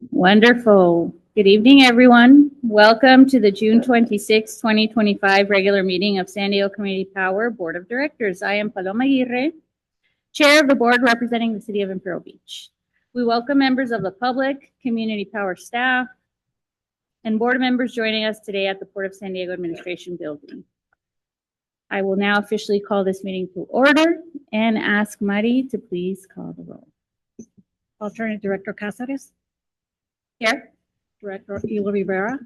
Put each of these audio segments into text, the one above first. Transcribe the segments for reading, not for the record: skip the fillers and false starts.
Wonderful. Good evening, everyone. Welcome to the June 26, 2025 regular meeting of San Diego Community Power Board of Directors. I am Paloma Aguirre, Chair of the Board representing the City of Imperial Beach. We welcome members of the public, community power staff, and board members joining us today at the Port of San Diego Administration Building. I will now officially call this meeting to order and ask Mari to please call the roll. Alternate Director Cáceres, Here. Director Ilo Rivera,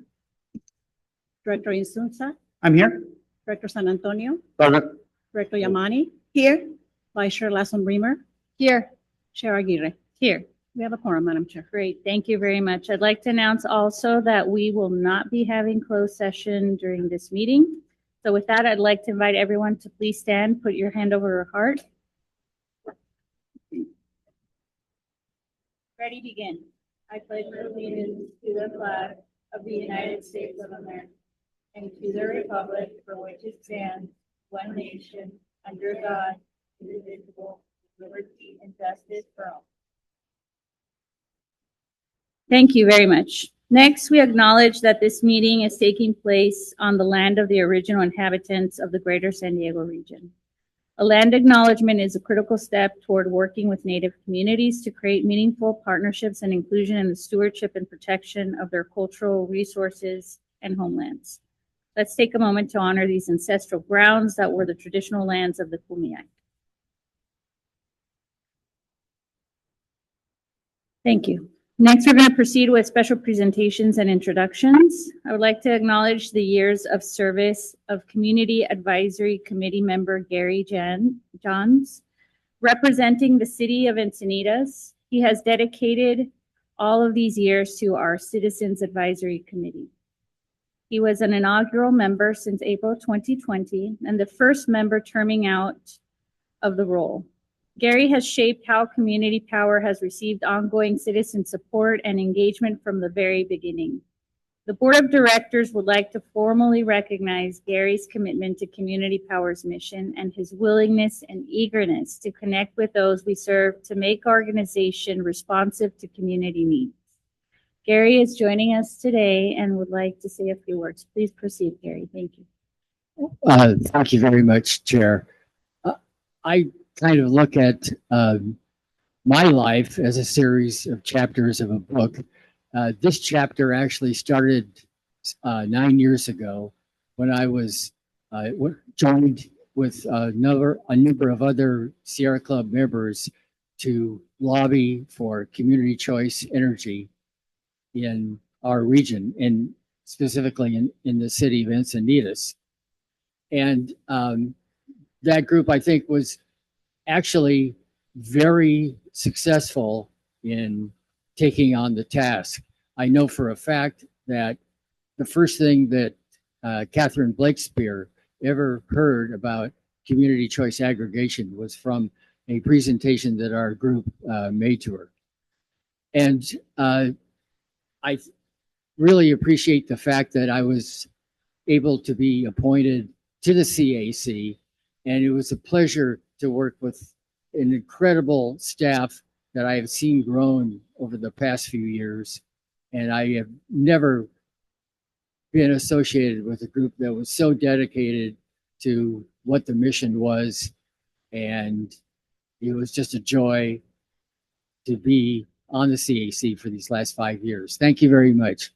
Director Insunza, I'm here. Director San Antonio, Present. Director Yamani, Here. Vice Chair Lassen Bremer, Here. Chair Aguirre. Here. We have a quorum, Madam Chair. Great, thank you very much. I'd like to announce also that we will not be having closed session during this meeting. So with that, I'd like to invite everyone to please stand, put your hand over your heart. Ready, begin. I pledge allegiance to the flag of the United States of America and to the republic for which it stands, one nation, under God, indivisible, with liberty and justice for all. Thank you very much. Next, we acknowledge that this meeting is taking place on the land of the original inhabitants of the greater San Diego region. A land acknowledgement is a critical step toward working with Native communities to create meaningful partnerships and inclusion in the stewardship and protection of their cultural resources and homelands. Let's take a moment to honor these ancestral grounds that were the traditional lands of the Kumeyaay. Thank you. Next, we're going to proceed with special presentations and introductions. I would like to acknowledge the years of service of Community Advisory Committee member Gary Johns. Representing the City of Encinitas, he has dedicated all of these years to our Citizens Advisory Committee. He was an inaugural member since April 2020 and the first member terming out of the role. Gary has shaped how community power has received ongoing citizen support and engagement from the very beginning. The Board of Directors would like to formally recognize Gary's commitment to community power's mission and his willingness and eagerness to connect with those we serve to make our organization responsive to community needs. Gary is joining us today and would like to say a few words. Please proceed, Gary. Thank you. Thank you very much, Chair. I kind of look at my life as a series of chapters of a book. This chapter actually started 9 years ago when I was joined with a number of other Sierra Club members to lobby for community choice energy in our region, and specifically in the city of Encinitas. And that group, I think, was actually very successful in taking on the task. I know for a fact that the first thing that Catherine Blakespear ever heard about community choice aggregation was from a presentation that our group made to her. And I really appreciate the fact that I was able to be appointed to the CAC, and it was a pleasure to work with an incredible staff that I have seen grown over the past few years. And I have never been associated with a group that was so dedicated to what the mission was. And it was just a joy to be on the CAC for these last 5 years. Thank you very much.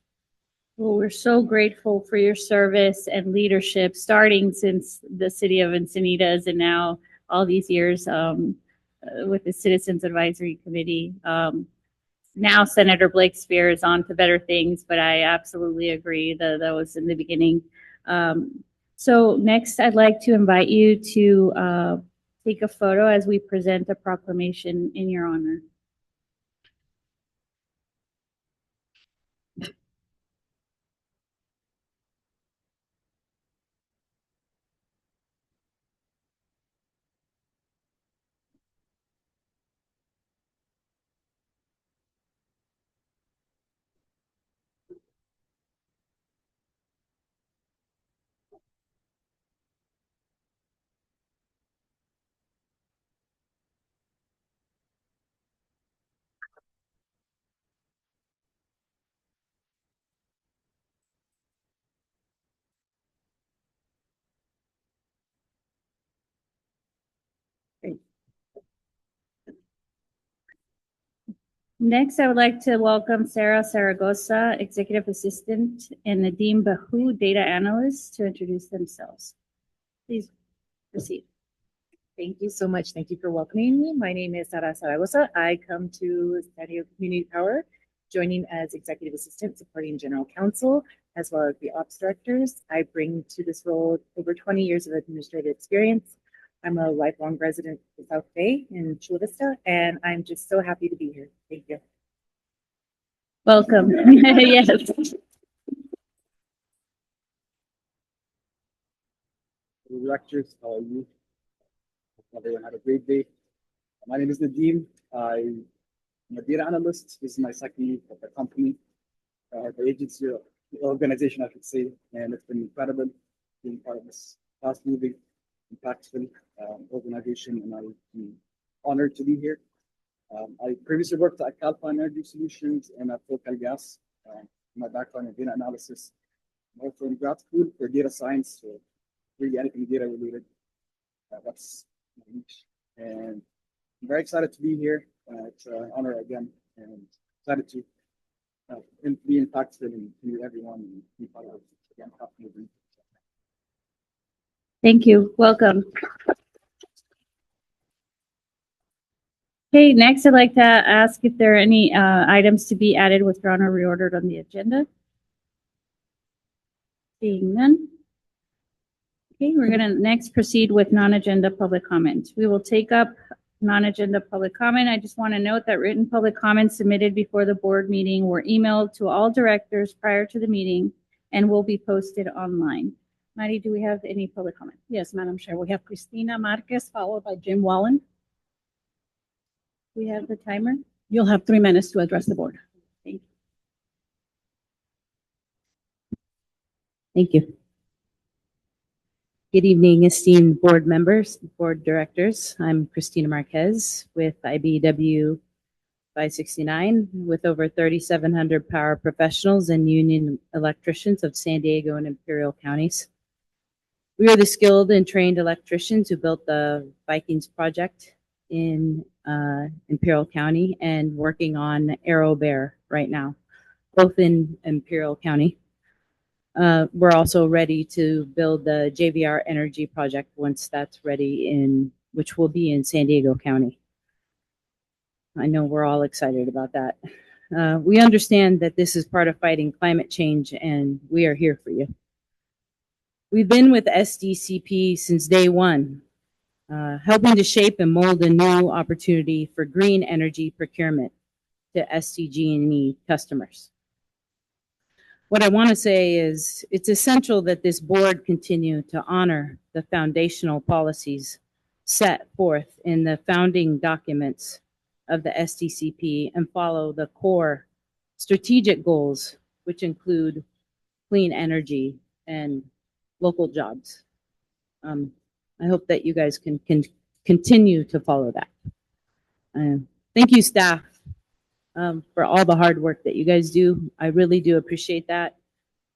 Well, we're so grateful for your service and leadership, starting since the City of Encinitas and now all these years with the Citizens Advisory Committee. Now Senator Blakespear is on to better things, but I absolutely agree that was in the beginning. So next, I'd like to invite you to take a photo as we present a proclamation in your honor. Next, I would like to welcome Sarah Zaragoza, Executive Assistant, and Nadeem Bahu, Data Analyst, to introduce themselves. Please proceed. Thank you so much. Thank you for welcoming me. My name is Sara Zaragoza. I come to San Diego Community Power, joining as Executive Assistant, supporting General Counsel, as well as the Ops Directors. I bring to this role over 20 years of administrative experience. I'm a lifelong resident of South Bay in Chula Vista, and I'm just so happy to be here. Thank you. Welcome. Yes. Directors, how are you? Hope everyone had a great day. My name is Nadeem. I'm a data analyst. This is my second year at the company, the agency, the organization, I should say, and it's been incredible being part of this fast-moving, impactful organization, and I'm honored to be here. I previously worked at Calpine Energy Solutions and at Local Gas. My background in data analysis, I'm also in grad school for data science, so really anything data related. That's my niche. And I'm very excited to be here. It's an honor again, and excited to be impactful and meet everyone and be part of again. Thank you. Welcome. Okay, next I'd like to ask if there are any items to be added, withdrawn, or reordered on the agenda. Seeing none. Okay, we're going to next proceed with non-agenda public comment. We will take up non-agenda public comment. I just want to note that written public comments submitted before the board meeting were emailed to all directors prior to the meeting and will be posted online. Mari, do we have any public comment? Yes, Madam Chair. We have Cristina Marquez, followed by Jim Wallen. We have the timer. You'll have 3 minutes to address the board. Thank you. Thank you. Good evening, esteemed board members, board directors. I'm Cristina Marquez with IBEW 569, with over 3,700 power professionals and union electricians of San Diego and Imperial counties. We are the skilled and trained electricians who built the Vikings project in Imperial County and working on Arrow Bear right now, both in Imperial County. We're also ready to build the JVR Energy project once that's ready, which will be in San Diego County. I know we're all excited about that. We understand that this is part of fighting climate change, and we are here for you. We've been with SDCP since day one, helping to shape and mold a new opportunity for green energy procurement to SDG&E customers. What I want to say is it's essential that this board continue to honor the foundational policies set forth in the founding documents of the SDCP and follow the core strategic goals, which include clean energy and local jobs. I hope that you guys can continue to follow that. Thank you, staff, for all the hard work that you guys do. I really do appreciate that.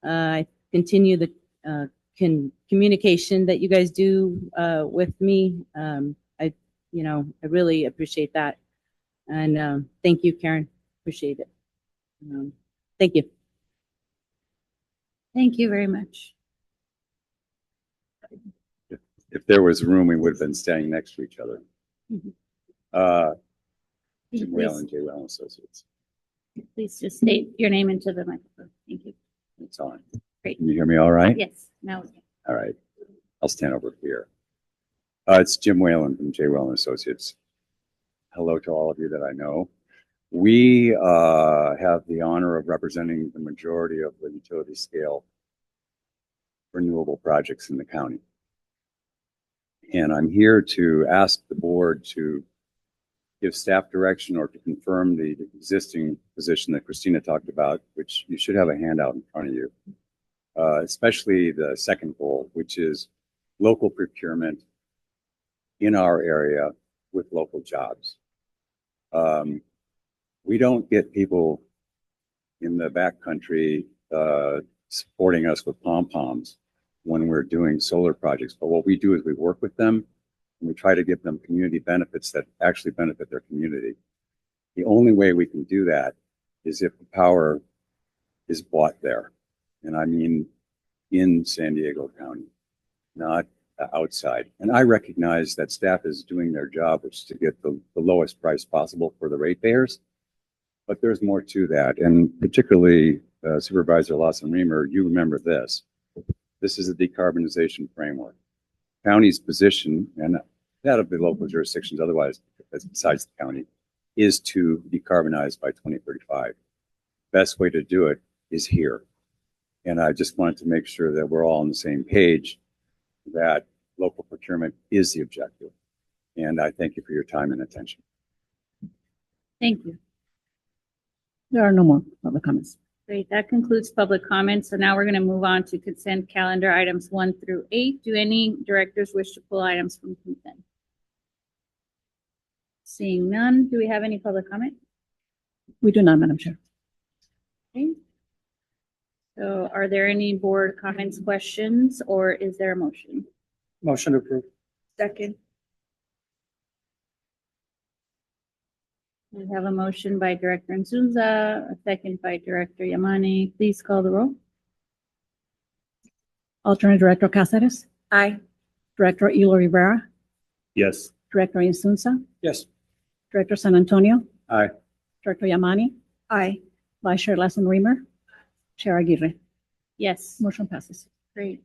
I continue the communication that you guys do with me. I really appreciate that. And thank you, Karen. Appreciate it. Thank you. Thank you very much. If there was room, we would have been standing next to each other. Jim Whalen, J. Whalen Associates. Please just state your name into the microphone. Thank you. It's on. Great. Can you hear me all right? Yes, now we can. All right. I'll stand over here. It's Jim Whalen from J. Whalen Associates. Hello to all of you that I know. We have the honor of representing the majority of the utility scale renewable projects in the county. And I'm here to ask the board to give staff direction or to confirm the existing position that Cristina talked about, which you should have a handout in front of you, especially the second goal, which is local procurement in our area with local jobs. We don't get people in the backcountry supporting us with pom-poms when we're doing solar projects. But what we do is we work with them and we try to give them community benefits that actually benefit their community. The only way we can do that is if the power is bought there. And I mean in San Diego County, not outside. And I recognize that staff is doing their job, which is to get the lowest price possible for the ratepayers. But there's more to that. And particularly Supervisor Lawson-Remer, you remember this. This is a decarbonization framework. County's position, and that of the local jurisdictions otherwise, besides the county, is to decarbonize by 2035. Best way to do it is here. And I just wanted to make sure that we're all on the same page, that local procurement is the objective. And I thank you for your time and attention. Thank you. There are no more public comments. Great. That concludes public comments. So now we're going to move on to consent calendar items 1 through 8. Do any directors wish to pull items from consent? Seeing none, do we have any public comment? We do not, Madam Chair. Okay. So are there any board comments, questions, or is there a motion? Motion to approve. Second. We have a motion by Director Nzunza, a second by Director Yamani. Please call the roll. Alternate Director Cáceres, Aye. Director Elo Rivera, Yes. Director Insunza, Yes. Director San Antonio, Aye. Director Yamani, Aye. Vice Chair Lassen-Remer, Chair Aguirre. Yes. Motion passes. Great.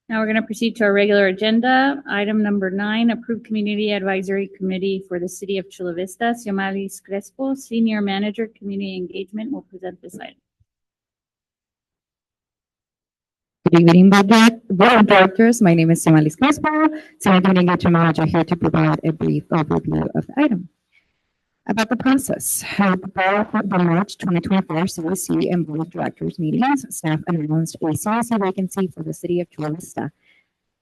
Now we're going to proceed to our regular agenda. Item number 9, approve Community Advisory Committee for the City of Chula Vista. Xiomali Crespo, Senior Manager, Community Engagement, will present this item. Good evening, board of directors. My name is Xiomali Crespo, Senior Community Engagement Manager, here to provide a brief overview of the item. About the process, for the March 2024 CAC and Board of Directors meetings, staff announced a CAC vacancy for the City of Chula Vista.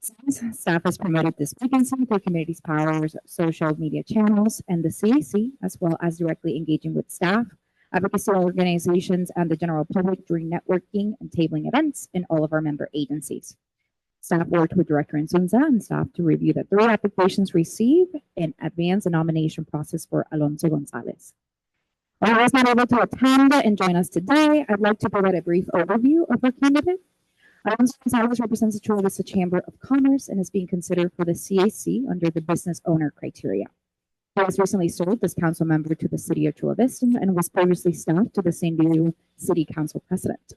Since staff has promoted this vacancy through community's powers, social media channels, and the CAC, as well as directly engaging with staff, advocacy organizations, and the general public during networking and tabling events in all of our member agencies. Staff worked with Director Nzunza and staff to review the 3 applications received and advance the nomination process for Alonso Gonzalez. While I was not able to attend and join us today, I'd like to provide a brief overview of our candidate. Alonso Gonzalez represents the Chula Vista Chamber of Commerce and is being considered for the CAC under the business owner criteria. He was recently served as council member to the City of Chula Vista and was previously staff to the San Diego City Council President.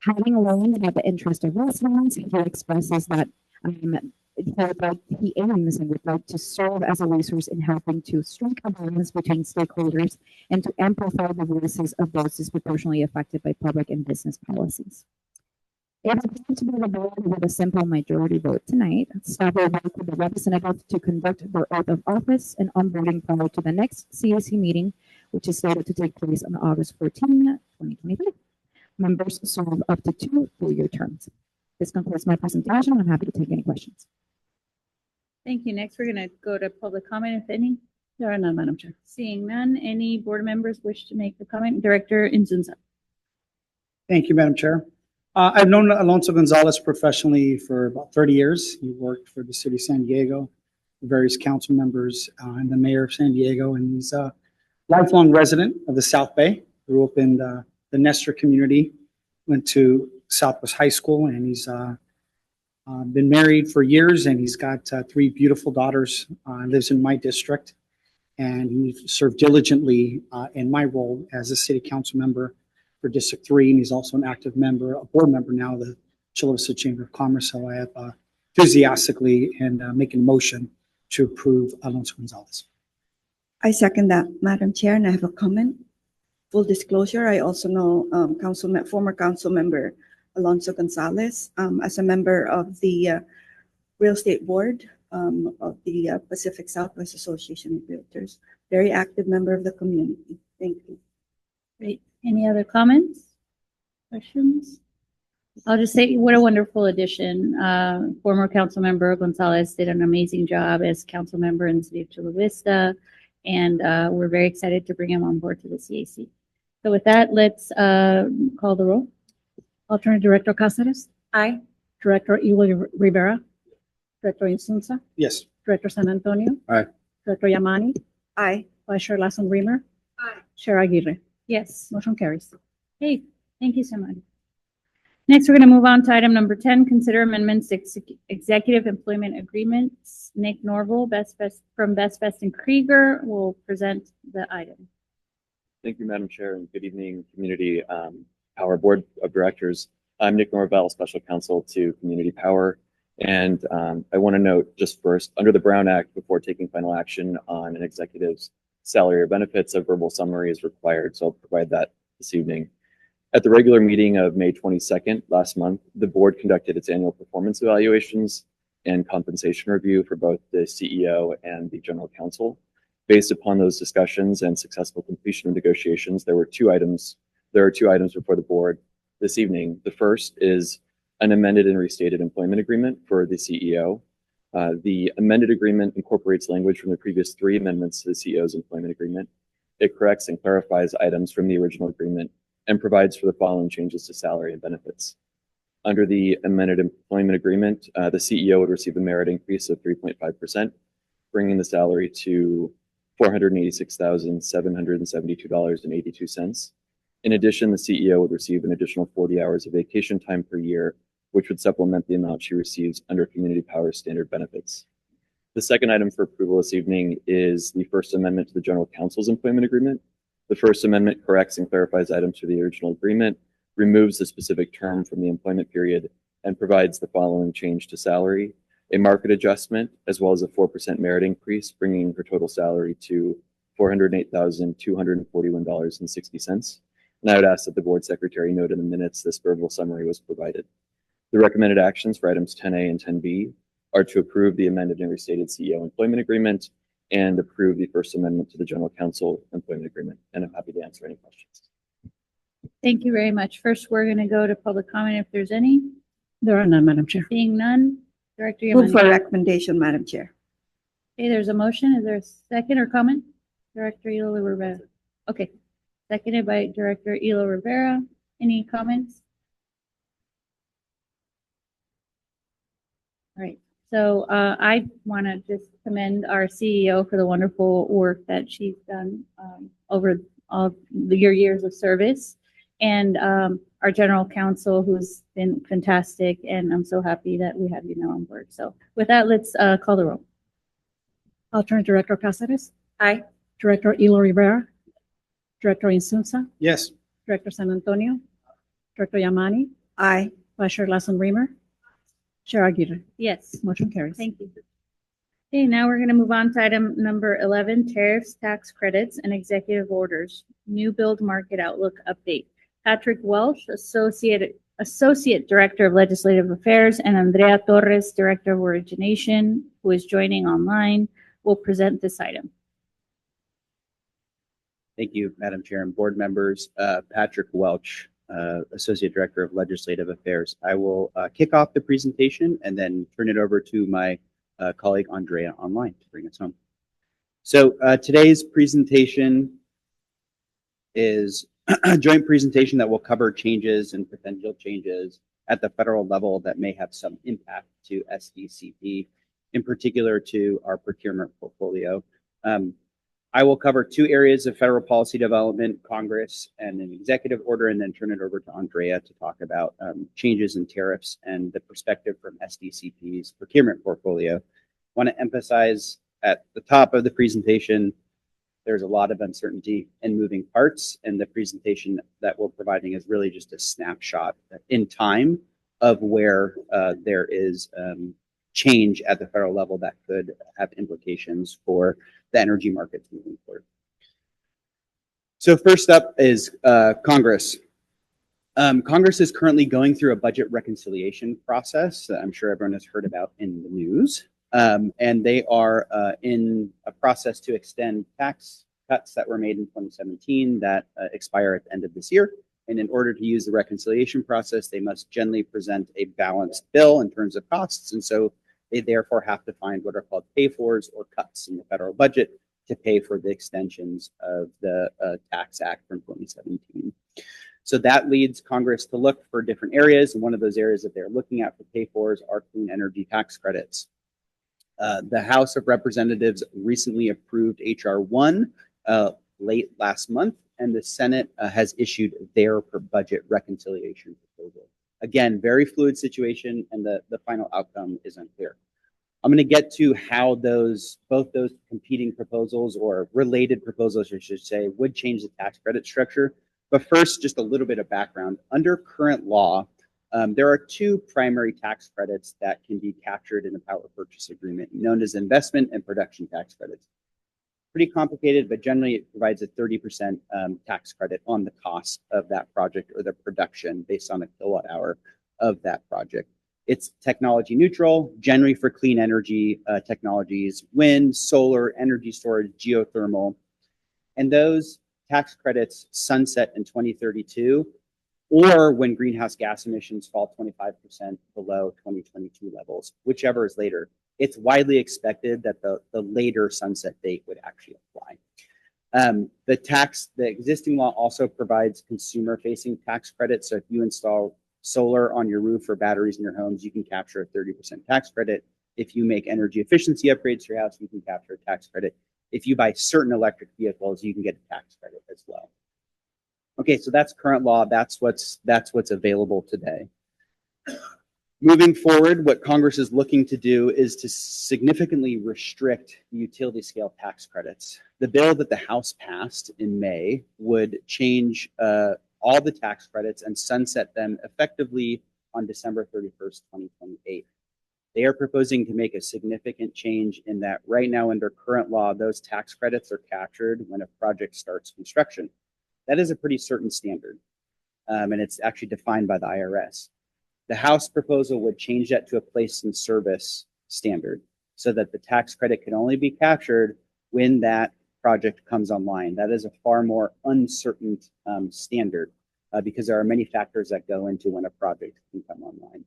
Having learned about the interest of residents, he expresses that he aims and would like to serve as a resource in helping to strike a balance between stakeholders and to amplify the voices of those disproportionately affected by public and business policies. If it's to be the board with a simple majority vote tonight, staff will work with the representative to conduct their oath of office and onboarding prior to the next CAC meeting, which is slated to take place on August 14, 2025. Members serve up to 2 full-year terms. This concludes my presentation. I'm happy to take any questions. Thank you. Next, we're going to go to public comment, if any. There are none, Madam Chair. Seeing none, any board members wish to make a comment? Director Nzunza. Thank you, Madam Chair. I've known Alonso Gonzalez professionally for about 30 years. He worked for the city of San Diego, various council members, and the mayor of San Diego. And he's a lifelong resident of the South Bay. Grew up in the Nestor community, went to Southwest High School, and he's been married for years, and he's got 3 beautiful daughters, lives in my district, and he served diligently in my role as a city council member for District 3, and he's also an active member, a board member now of the Chula Vista Chamber of Commerce. So I have enthusiastically and making a motion to approve Alonso Gonzalez. I second that, Madam Chair, and I have a comment. Full disclosure, I also know former council member Alonso Gonzalez as a member of the real estate board of the Pacific Southwest Association of Realtors. Very active member of the community. Thank you. Great. Any other comments, questions? I'll just say what a wonderful addition. Former council member Gonzalez did an amazing job as council member in the city of Chula Vista, and we're very excited to bring him on board to the CAC. So with that, let's call the roll. Alternate Director Cáceres, Aye. Director Elo Rivera, Director Insunza, Yes. Director San Antonio, Aye. Director Yamani, Aye. Vice Chair Lassen-Remer, Aye. Chair Aguirre. Yes. Motion carries. Okay, thank you so much. Next, we're going to move on to item number 10, consider amendments to executive employment agreements. Nick Norval, from Best Best and Krieger will present the item. Thank you, Madam Chair, and good evening, Community Power Board of Directors. I'm Nick Norvell, Special Counsel to Community Power, and I want to note just first, under the Brown Act, before taking final action on an executive's salary or benefits, a verbal summary is required, so I'll provide that this evening. At the regular meeting of May 22nd last month, the board conducted its annual performance evaluations and compensation review for both the CEO and the General Counsel. Based upon those discussions and successful completion of negotiations, there are two items before the board this evening. The first is an amended and restated employment agreement for the CEO. The amended agreement incorporates language from the previous three amendments to the CEO's employment agreement. It corrects and clarifies items from the original agreement and provides for the following changes to salary and benefits. Under the amended employment agreement, the CEO would receive a merit increase of 3.5%, bringing the salary to $486,772.82. In addition, the CEO would receive an additional 40 hours of vacation time per year, which would supplement the amount she receives under Community Power's standard benefits. The second item for approval this evening is the First Amendment to the General Counsel's employment agreement. The First Amendment corrects and clarifies items to the original agreement, removes the specific term from the employment period, and provides the following change to salary: a market adjustment, as well as a 4% merit increase, bringing her total salary to $408,241.60. And I would ask that the board secretary note in the minutes this verbal summary was provided. The recommended actions for items 10A and 10B are to approve the amended and restated CEO employment agreement and approve the First Amendment to the General Counsel employment agreement. And I'm happy to answer any questions. Thank you very much. First, we're going to go to public comment if there's any. There are none, Madam Chair. Seeing none, Director Move for Yamani. recommendation, Madam Chair. Okay, there's a motion. Is there a second or comment? Director Elo Rivera. Okay, seconded by Director Elo Rivera. Any comments? All right. So I want to just commend our CEO for the wonderful work that she's done over all your years of service, and our General Counsel, who's been fantastic, and I'm so happy that we have you now on board. So with that, let's call the roll. Alternate Director Cáceres. Aye. Director Elo Rivera. Director Insunza. Yes. Director San Antonio. Director Yamani. Aye. Vice Chair Lassen Reamer. Chair Aguirre. Yes. Motion carries. Thank you. Okay, now we're going to move on to item number 11, tariffs, tax credits, and executive orders. New build market outlook update. Patrick Welsh, Associate Director of Legislative Affairs, and Andrea Torres, Director of Origination, who is joining online, will present this item. Thank you, Madam Chair and board members. Patrick Welch, Associate Director of Legislative Affairs. I will kick off the presentation and then turn it over to my colleague Andrea online to bring us home. So today's presentation is a joint presentation that will cover changes and potential changes at the federal level that may have some impact to SDCP, in particular to our procurement portfolio. I will cover two areas of federal policy development, Congress and an executive order, and then turn it over to Andrea to talk about changes in tariffs and the perspective from SDCP's procurement portfolio. I want to emphasize at the top of the presentation, there's a lot of uncertainty and moving parts, and the presentation that we're providing is really just a snapshot in time of where there is change at the federal level that could have implications for the energy markets moving forward. So first up is Congress. Congress is currently going through a budget reconciliation process that I'm sure everyone has heard about in the news. And they are in a process to extend tax cuts that were made in 2017 that expire at the end of this year. And in order to use the reconciliation process, they must generally present a balanced bill in terms of costs. And so they therefore have to find what are called pay-fors or cuts in the federal budget to pay for the extensions of the Tax Act from 2017. So that leads Congress to look for different areas. And one of those areas that they're looking at for pay-fors are clean energy tax credits. The House of Representatives recently approved H.R. 1 late last month, and the Senate has issued their budget reconciliation proposal. Again, very fluid situation, and the final outcome is unclear. I'm going to get to how both those competing proposals, or related proposals, I should say, would change the tax credit structure. But first, just a little bit of background. Under current law, there are two primary tax credits that can be captured in a power purchase agreement, known as investment and production tax credits. Pretty complicated, but generally it provides a 30% tax credit on the cost of that project, or the production based on a kilowatt hour of that project. It's technology neutral, generally for clean energy technologies, wind, solar, energy storage, geothermal. And those tax credits sunset in 2032, or when greenhouse gas emissions fall 25% below 2022 levels, whichever is later. It's widely expected that the later sunset date would actually apply. The existing law also provides consumer-facing tax credits. So if you install solar on your roof or batteries in your homes, you can capture a 30% tax credit. If you make energy efficiency upgrades to your house, you can capture a tax credit. If you buy certain electric vehicles, you can get a tax credit as well. Okay, so that's current law. That's what's available today. Moving forward, what Congress is looking to do is to significantly restrict utility scale tax credits. The bill that the House passed in May would change all the tax credits and sunset them effectively on December 31st, 2028. They are proposing to make a significant change in that right now, under current law, those tax credits are captured when a project starts construction. That is a pretty certain standard, and it's actually defined by the IRS. The House proposal would change that to a place in service standard, so that the tax credit can only be captured when that project comes online. That is a far more uncertain standard because there are many factors that go into when a project can come online.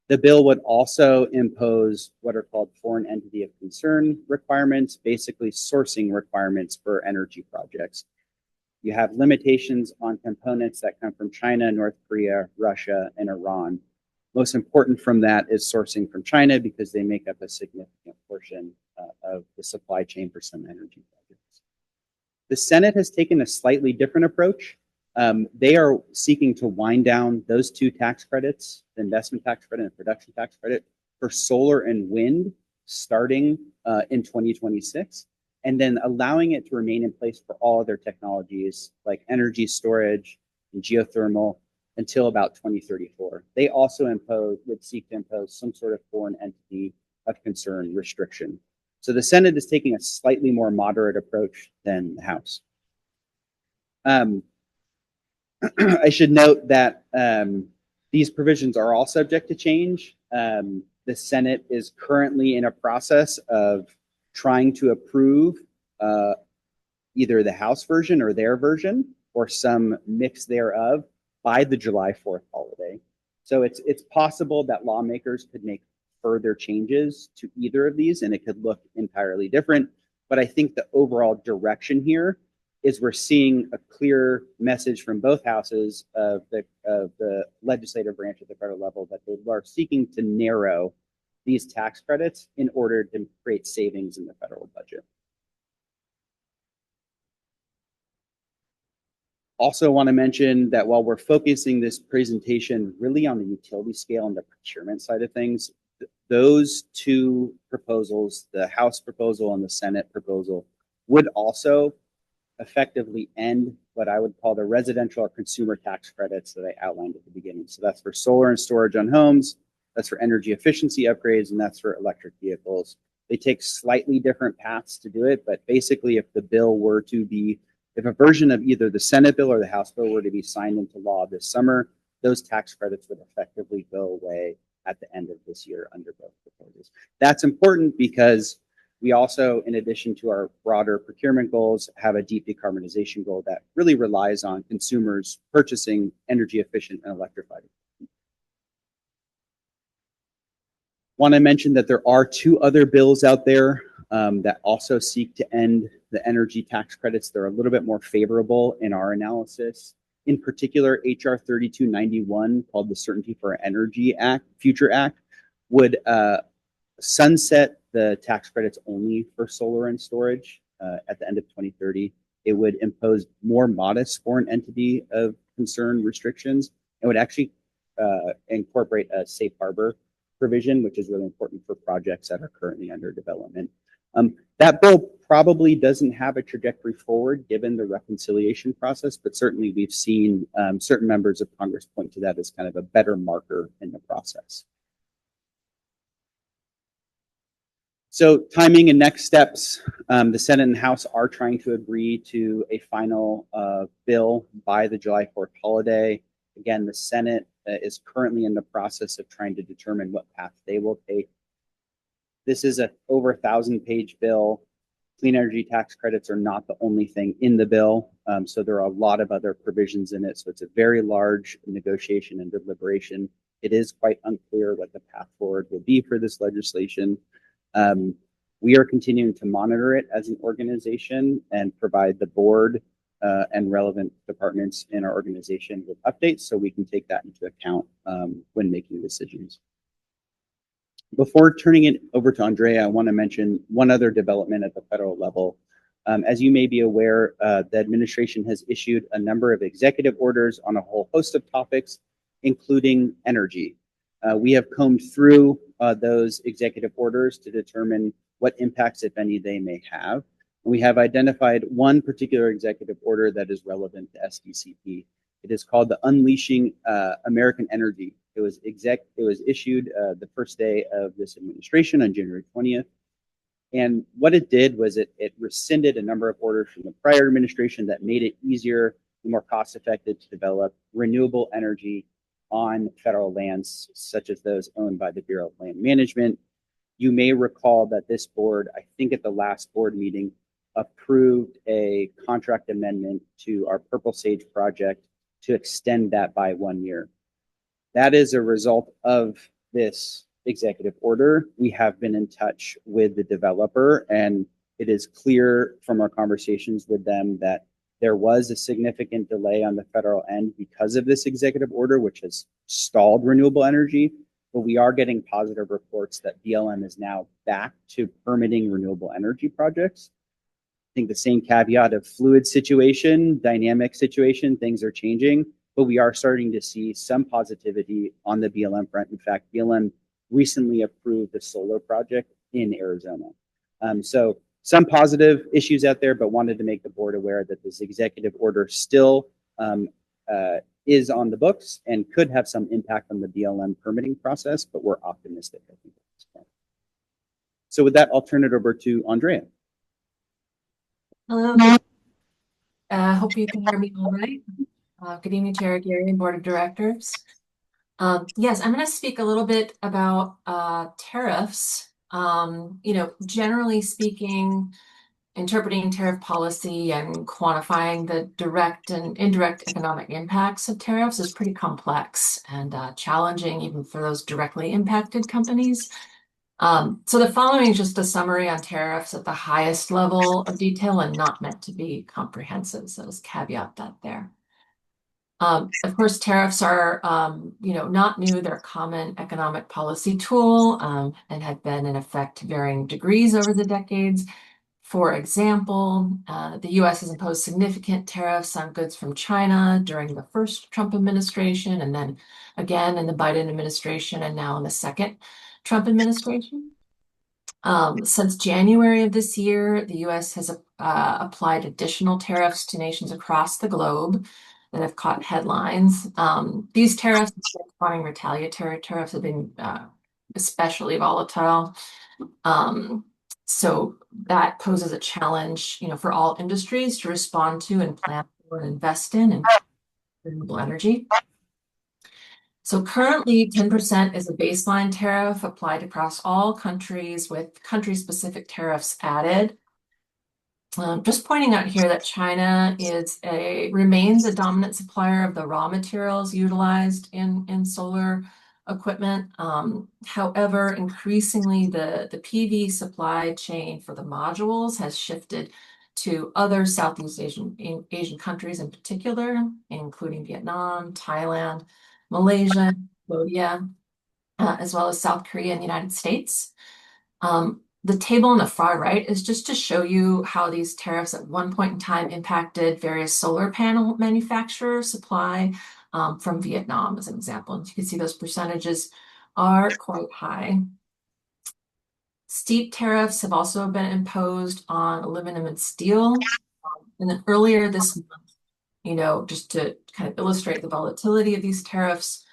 The bill would also impose what are called foreign entity of concern requirements, basically sourcing requirements for energy projects. You have limitations on components that come from China, North Korea, Russia, and Iran. Most important from that is sourcing from China, because they make up a significant portion of the supply chain for some energy projects. The Senate has taken a slightly different approach. They are seeking to wind down those two tax credits, the investment tax credit and production tax credit, for solar and wind starting in 2026, and then allowing it to remain in place for all other technologies like energy storage and geothermal until about 2034. They also would seek to impose some sort of foreign entity of concern restriction. So the Senate is taking a slightly more moderate approach than the House. I should note that these provisions are all subject to change. The Senate is currently in a process of trying to approve either the House version or their version, or some mix thereof, by the July 4th holiday. So it's possible that lawmakers could make further changes to either of these, and it could look entirely different. But I think the overall direction here is we're seeing a clear message from both houses of the legislative branch at the federal level that they are seeking to narrow these tax credits in order to create savings in the federal budget. Also want to mention that while we're focusing this presentation really on the utility scale and the procurement side of things, those two proposals, the House proposal and the Senate proposal, would also effectively end what I would call the residential or consumer tax credits that I outlined at the beginning. So that's for solar and storage on homes, that's for energy efficiency upgrades, and that's for electric vehicles. They take slightly different paths to do it, but basically if a version of either the Senate bill or the House bill were to be signed into law this summer, those tax credits would effectively go away at the end of this year under both proposals. That's important because we also, in addition to our broader procurement goals, have a deep decarbonization goal that really relies on consumers purchasing energy efficient and electrified. Want to mention that there are two other bills out there that also seek to end the energy tax credits. They're a little bit more favorable in our analysis. In particular, HR 3291, called the Certainty for Energy Act, Future Act, would sunset the tax credits only for solar and storage at the end of 2030. It would impose more modest foreign entity of concern restrictions and would actually incorporate a safe harbor provision, which is really important for projects that are currently under development. That bill probably doesn't have a trajectory forward given the reconciliation process, but certainly we've seen certain members of Congress point to that as kind of a better marker in the process. So timing and next steps, the Senate and House are trying to agree to a final bill by the July 4th holiday. Again, the Senate is currently in the process of trying to determine what path they will take. This is a over 1,000-page bill. Clean energy tax credits are not the only thing in the bill. So there are a lot of other provisions in it. So it's a very large negotiation and deliberation. It is quite unclear what the path forward will be for this legislation. We are continuing to monitor it as an organization and provide the board and relevant departments in our organization with updates so we can take that into account when making decisions. Before turning it over to Andrea, I want to mention one other development at the federal level. As you may be aware, the administration has issued a number of executive orders on a whole host of topics, including energy. We have combed through those executive orders to determine what impacts, if any, they may have. We have identified one particular executive order that is relevant to SDCP. It is called the Unleashing American Energy. It was issued the first day of this administration on January 20th. And what it did was it rescinded a number of orders from the prior administration that made it easier and more cost-effective to develop renewable energy on federal lands, such as those owned by the Bureau of Land Management. You may recall that this board, I think at the last board meeting, approved a contract amendment to our Purple Sage project to extend that by 1 year. That is a result of this executive order. We have been in touch with the developer, and it is clear from our conversations with them that there was a significant delay on the federal end because of this executive order, which has stalled renewable energy. But we are getting positive reports that BLM is now back to permitting renewable energy projects. I think the same caveat of fluid situation, dynamic situation, things are changing, but we are starting to see some positivity on the BLM front. In fact, BLM recently approved a solar project in Arizona. So some positive issues out there, but wanted to make the board aware that this executive order still is on the books and could have some impact on the BLM permitting process, but we're optimistic, I think, at this point. So with that, I'll turn it over to Andrea. Hello. Hope you can hear me all right. Good evening, Chair Gary and Board of Directors. Yes, I'm going to speak a little bit about tariffs. Generally speaking, interpreting tariff policy and quantifying the direct and indirect economic impacts of tariffs is pretty complex and challenging even for those directly impacted companies. So the following is just a summary on tariffs at the highest level of detail and not meant to be comprehensive. So let's caveat that there. Of course, tariffs are, not new. They're a common economic policy tool and have been in effect to varying degrees over the decades. For example, the U.S. has imposed significant tariffs on goods from China during the first Trump administration, and then again in the Biden administration, and now in the second Trump administration. Since January of this year, the U.S. has applied additional tariffs to nations across the globe that have caught headlines. These tariffs, corresponding retaliatory tariffs, have been especially volatile. So that poses a challenge, for all industries to respond to and plan for and invest in renewable energy. So currently 10% is a baseline tariff applied across all countries with country-specific tariffs added. Just pointing out here that China remains a dominant supplier of the raw materials utilized in solar equipment. However, increasingly the PV supply chain for the modules has shifted to other Southeast Asian countries in particular, including Vietnam, Thailand, Malaysia, Cambodia, as well as South Korea and the United States. The table on the far right is just to show you how these tariffs at one point in time impacted various solar panel manufacturers' supply from Vietnam, as an example. And you can see those percentages are quite high. Steep tariffs have also been imposed on aluminum and steel. And then earlier this month, just to kind of illustrate the volatility of these tariffs,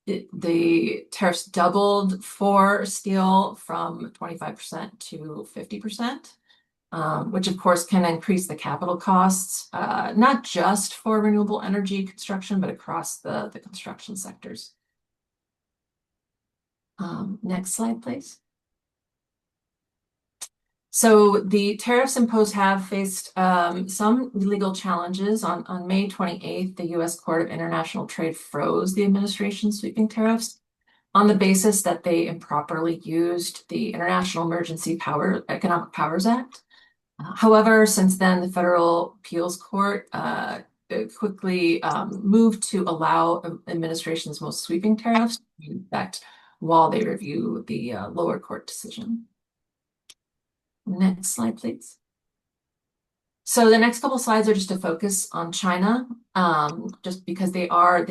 the tariffs doubled for steel from 25% to 50%, which of course can increase the capital costs, not just for renewable energy construction, but across the construction sectors. Next slide, please. So the tariffs imposed have faced some legal challenges. On May 28th, the U.S. Court of International Trade froze the administration's sweeping tariffs on the basis that they improperly used the International Emergency Economic Powers Act. However, since then, the Federal Appeals Court quickly moved to allow administration's most sweeping tariffs to be in effect while they review the lower court decision. Next slide, please. So the next couple slides are just to focus on China, just because they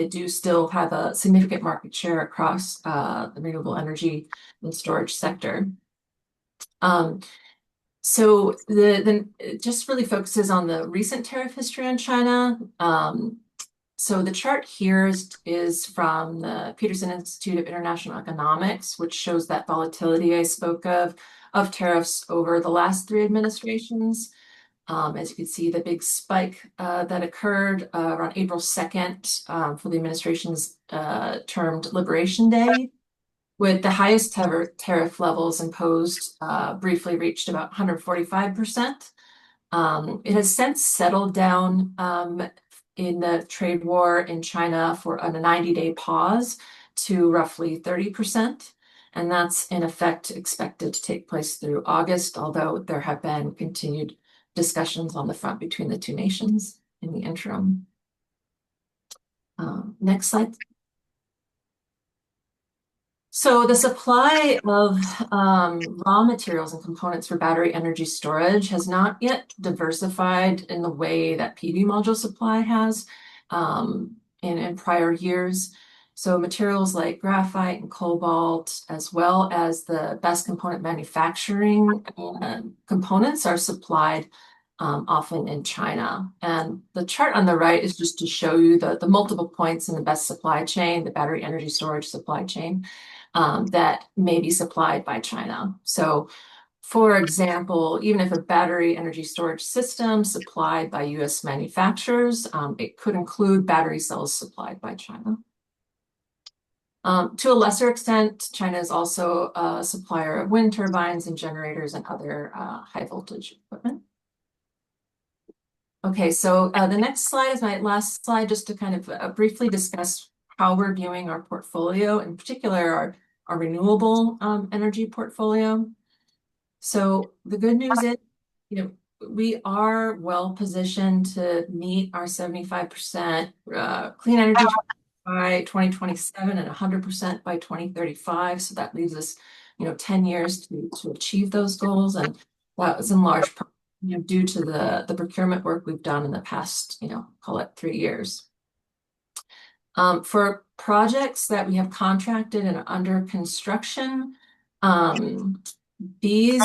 do still have a significant market share across the renewable energy and storage sector. So it just really focuses on the recent tariff history on China. So the chart here is from the Peterson Institute of International Economics, which shows that volatility I spoke of tariffs over the last 3 administrations. As you can see, the big spike that occurred around April 2nd for the administration's termed Liberation Day, with the highest tariff levels imposed briefly reached about 145%. It has since settled down in the trade war in China for a 90-day pause to roughly 30%. And that's in effect expected to take place through August, although there have been continued discussions on the front between the two nations in the interim. Next slide. So the supply of raw materials and components for battery energy storage has not yet diversified in the way that PV module supply has in prior years. So materials like graphite and cobalt, as well as the best component manufacturing components, are supplied often in China. And the chart on the right is just to show you the multiple points in the best supply chain, the battery energy storage supply chain, that may be supplied by China. So, for example, even if a battery energy storage system supplied by U.S. manufacturers, it could include battery cells supplied by China. To a lesser extent, China is also a supplier of wind turbines and generators and other high voltage equipment. Okay, so the next slide is my last slide, just to kind of briefly discuss how we're viewing our portfolio, in particular our renewable energy portfolio. So the good news is, we are well positioned to meet our 75% clean energy by 2027 and 100% by 2035. So that leaves us, 10 years to achieve those goals. And that was in large part, due to the procurement work we've done in the past, call it 3 years. For projects that we have contracted and are under construction, these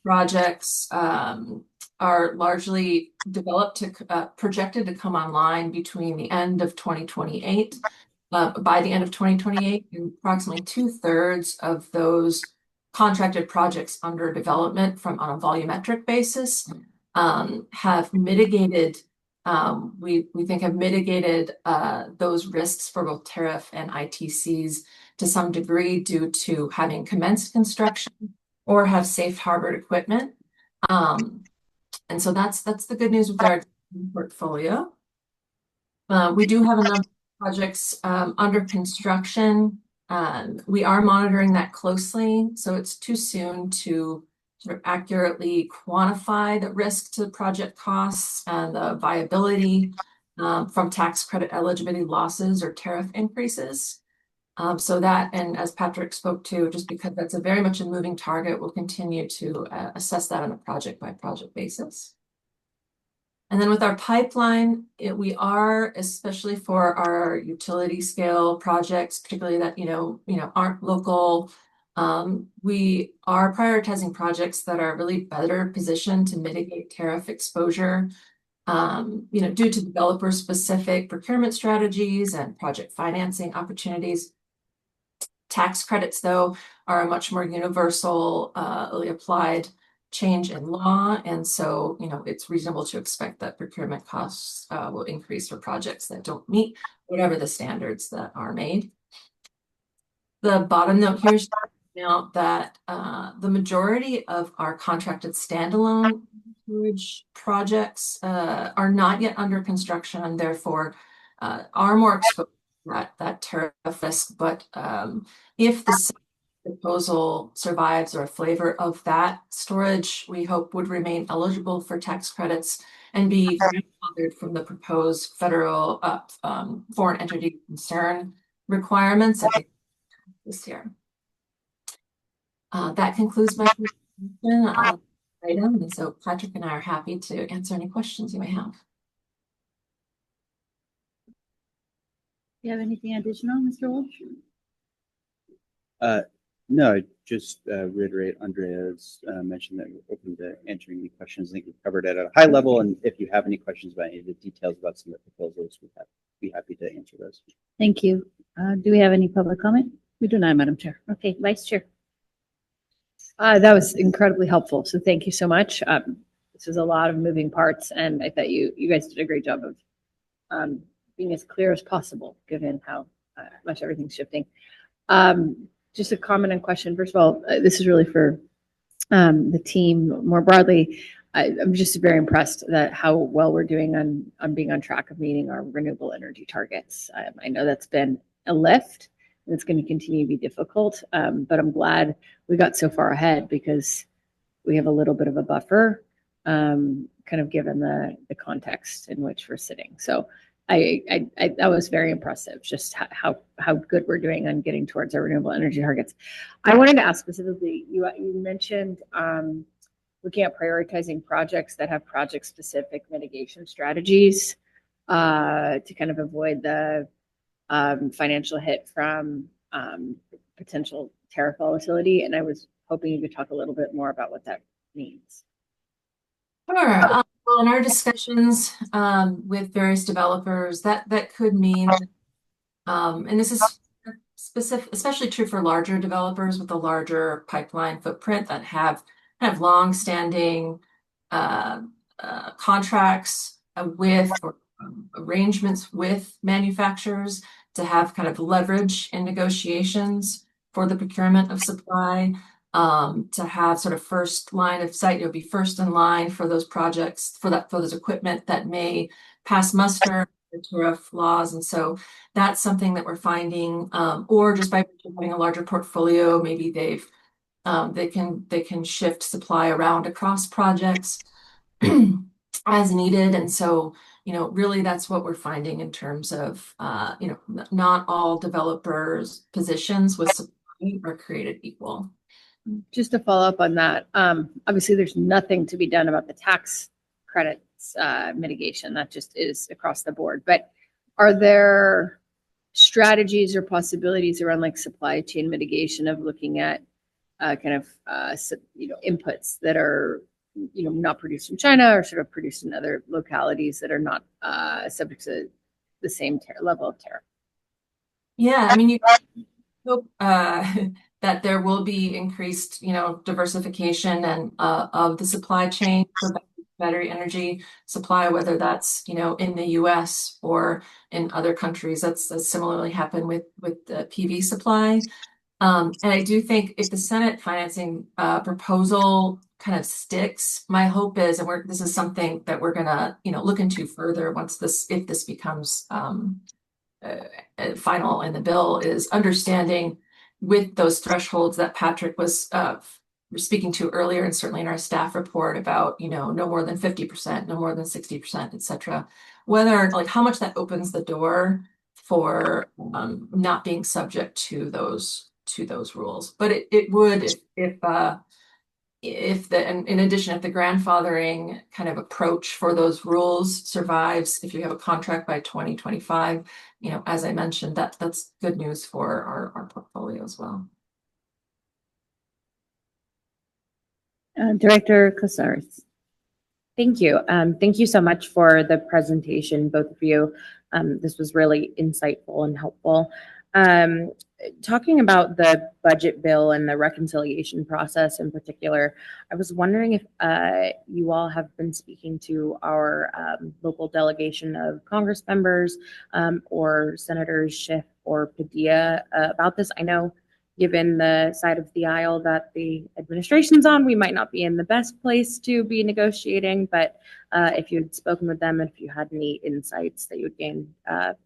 projects are largely developed projected to come online between the end of 2028. By the end of 2028, approximately 2/3 of those contracted projects under development on a volumetric basis have mitigated. We think have mitigated those risks for both tariff and ITCs to some degree due to having commenced construction or have safe harbored equipment. And so that's the good news with our portfolio. We do have a number of projects under construction. We are monitoring that closely, so it's too soon to sort of accurately quantify the risk to project costs and the viability from tax credit eligibility losses or tariff increases. So that, and as Patrick spoke to, just because that's a very much a moving target, we'll continue to assess that on a project by project basis. And then with our pipeline, we are, especially for our utility scale projects, particularly that, aren't local, we are prioritizing projects that are really better positioned to mitigate tariff exposure, due to developer specific procurement strategies and project financing opportunities. Tax credits, though, are a much more universally applied change in law. And so, it's reasonable to expect that procurement costs will increase for projects that don't meet whatever the standards that are made. The bottom note here is now that the majority of our contracted standalone storage projects are not yet under construction and therefore are more exposed to that tariff risk. But if the proposal survives or a flavor of that storage, we hope would remain eligible for tax credits and be grandfathered from the proposed federal foreign entity concern requirements this year. That concludes my presentation on the item, and so Patrick and I are happy to answer any questions you may have. Do you have anything additional, Mr. Walsh? No, just reiterate Andrea's mention that we're open to answering any questions. I think we've covered it at a high level, and if you have any questions about any of the details about some of the proposals, we'd be happy to answer those. Thank you. Do we have any public comment? We do not, Madam Chair. Okay, Vice Chair. That was incredibly helpful. So thank you so much. This is a lot of moving parts, and I thought you guys did a great job of being as clear as possible, given how much everything's shifting. Just a comment and question. First of all, this is really for the team more broadly. I'm just very impressed that how well we're doing on being on track of meeting our renewable energy targets. I know that's been a lift, and it's going to continue to be difficult, but I'm glad we got so far ahead because we have a little bit of a buffer, kind of given the context in which we're sitting. So that was very impressive, just how good we're doing on getting towards our renewable energy targets. I wanted to ask specifically, you mentioned looking at prioritizing projects that have project-specific mitigation strategies to kind of avoid the financial hit from potential tariff volatility. And I was hoping you could talk a little bit more about what that means. Sure. Well, in our discussions with various developers, that could mean, and this is specific, especially true for larger developers with a larger pipeline footprint that have kind of long-standing contracts with or arrangements with manufacturers to have kind of leverage in negotiations for the procurement of supply. To have sort of first line of sight, you'll be first in line for those projects, for those equipment that may pass muster the tariff laws. And so that's something that we're finding, or just by having a larger portfolio, maybe they can shift supply around across projects as needed. And so, really that's what we're finding in terms of, not all developers' positions with supply are created equal. Just to follow up on that, obviously there's nothing to be done about the tax credits mitigation. That just is across the board. But are there strategies or possibilities around like supply chain mitigation of looking at inputs that are not produced in China or sort of produced in other localities that are not subject to the same level of tariff? Yeah, I mean, you hope that there will be increased, diversification and of the supply chain for battery energy supply, whether that's in the U.S. or in other countries. That's similarly happened with the PV supply. And I do think if the Senate financing proposal kind of sticks, my hope is, and this is something that we're gonna look into further if this becomes final in the bill, is understanding with those thresholds that Patrick was speaking to earlier, and certainly in our staff report about, no more than 50%, no more than 60%, et cetera, whether how much that opens the door for not being subject to those rules. But it would if in addition, if the grandfathering kind of approach for those rules survives, if you have a contract by 2025, as I mentioned, that's good news for our portfolio as well. Director Casares. Thank you. Thank you so much for the presentation, both of you. This was really insightful and helpful. Talking about the budget bill and the reconciliation process in particular, I was wondering if you all have been speaking to our local delegation of Congress members or Senators Schiff or Padilla about this. I know, given the side of the aisle that the administration's on, we might not be in the best place to be negotiating, but if you had spoken with them, and if you had any insights that you would gain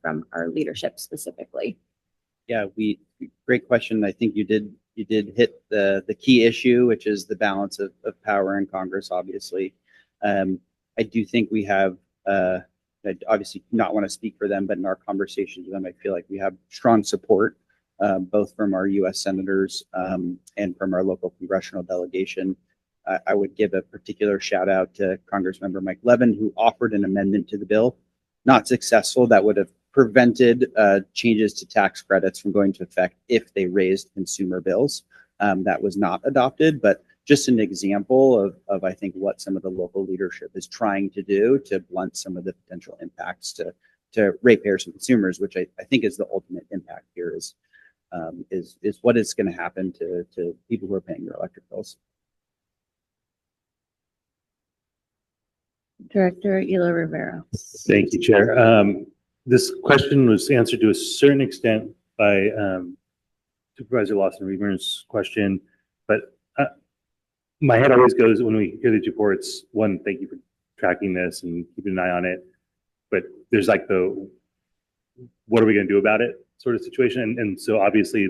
from our leadership specifically. Yeah, great question. I think you did hit the key issue, which is the balance of power in Congress, obviously. I do think we have, I obviously not want to speak for them, but in our conversations with them, I feel like we have strong support, both from our U.S. senators and from our local congressional delegation. I would give a particular shout out to Congressmember Mike Levin, who offered an amendment to the bill, not successful, that would have prevented changes to tax credits from going to effect if they raised consumer bills. That was not adopted, but just an example of I think what some of the local leadership is trying to do to blunt some of the potential impacts to ratepayers and consumers, which I think is the ultimate impact here is what is going to happen to people who are paying their electric bills. Director Ela Rivera. Thank you, Chair. This question was answered to a certain extent by Supervisor Lawson-Remer's question, but my head always goes when we hear these reports, one, thank you for tracking this and keeping an eye on it, but there's like what are we going to do about it sort of situation? And so obviously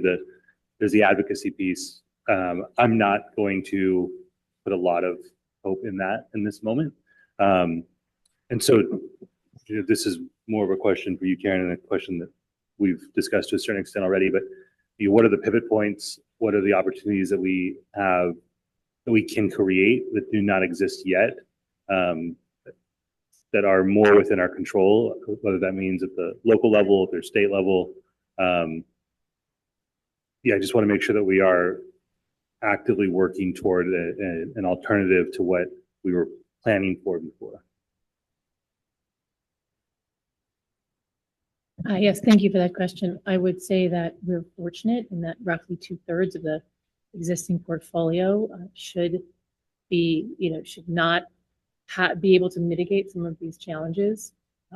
there's the advocacy piece. I'm not going to put a lot of hope in that in this moment. And so this is more of a question for you, Karen, and a question that we've discussed to a certain extent already, but what are the pivot points? What are the opportunities that we have that we can create that do not exist yet, that are more within our control, whether that means at the local level, at their state level. I just want to make sure that we are actively working toward an alternative to what we were planning for before. Yes, thank you for that question. I would say that we're fortunate in that roughly 2/3 of the existing portfolio should not be able to mitigate some of these challenges.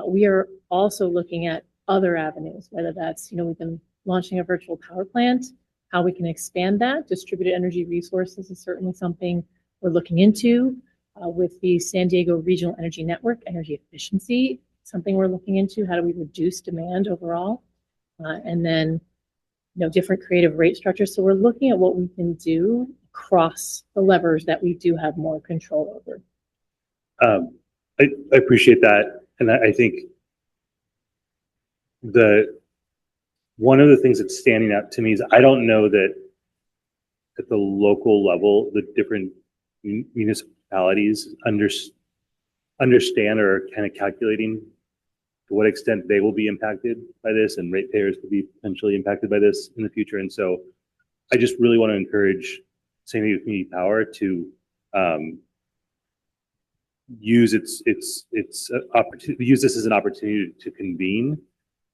We are also looking at other avenues, whether that's, we've been launching a virtual power plant, how we can expand that. Distributed energy resources is certainly something we're looking into. With the San Diego Regional Energy Network, energy efficiency, something we're looking into. How do we reduce demand overall? And then, different creative rate structures. So we're looking at what we can do across the levers that we do have more control over. I appreciate that. And I think one of the things that's standing out to me is I don't know that at the local level, the different municipalities understand or are kind of calculating to what extent they will be impacted by this and ratepayers could be potentially impacted by this in the future. And so I just really want to encourage San Diego Community Power to use use this as an opportunity to convene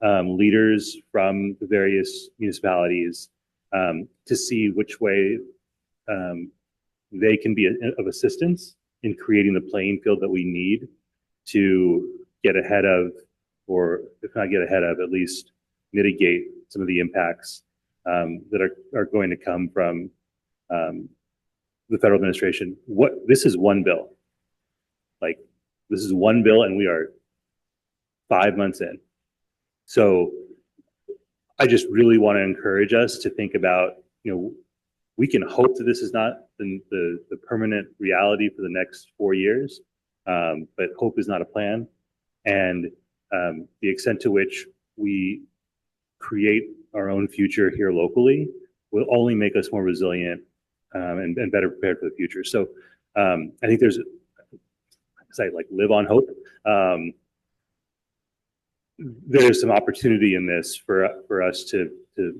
leaders from the various municipalities to see which way they can be of assistance in creating the playing field that we need to get ahead of, or if not get ahead of, at least mitigate some of the impacts that are going to come from the federal administration. This is one bill. This is one bill and we are 5 months in. So I just really want to encourage us to think about, we can hope that this is not the permanent reality for the next 4 years, but hope is not a plan. And the extent to which we create our own future here locally will only make us more resilient and better prepared for the future. So I think there's, like live on hope. There's some opportunity in this for us to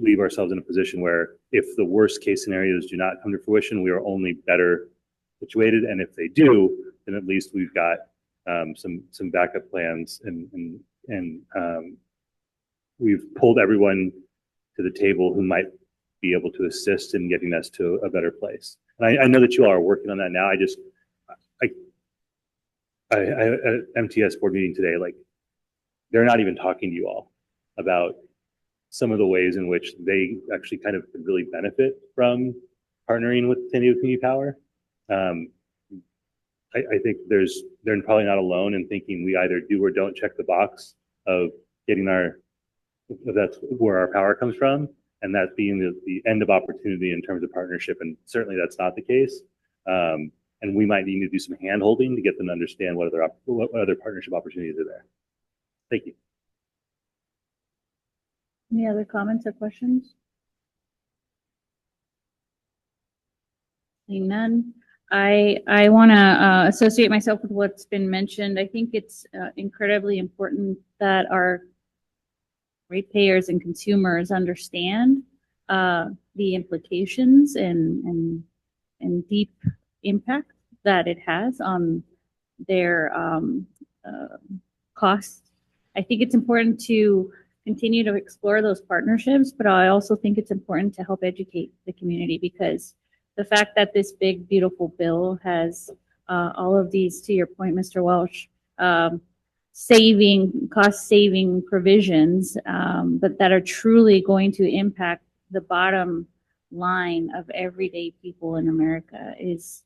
leave ourselves in a position where if the worst case scenarios do not come to fruition, we are only better situated. And if they do, then at least we've got some backup plans and we've pulled everyone to the table who might be able to assist in getting us to a better place. And I know that you all are working on that now. I at MTS board meeting today, like they're not even talking to you all about some of the ways in which they actually kind of could really benefit from partnering with San Diego Community Power. I think they're probably not alone in thinking we either do or don't check the box of getting that's where our power comes from, and that being the end of opportunity in terms of partnership. And certainly that's not the case. And we might need to do some hand holding to get them to understand what other partnership opportunities are there. Thank you. Any other comments or questions? Seeing none. I want to associate myself with what's been mentioned. I think it's incredibly important that our ratepayers and consumers understand the implications and deep impact that it has on their costs. I think it's important to continue to explore those partnerships, but I also think it's important to help educate the community, because the fact that this big, beautiful bill has all of these, to your point, Mr. Welch, cost-saving provisions, but that are truly going to impact the bottom line of everyday people in America is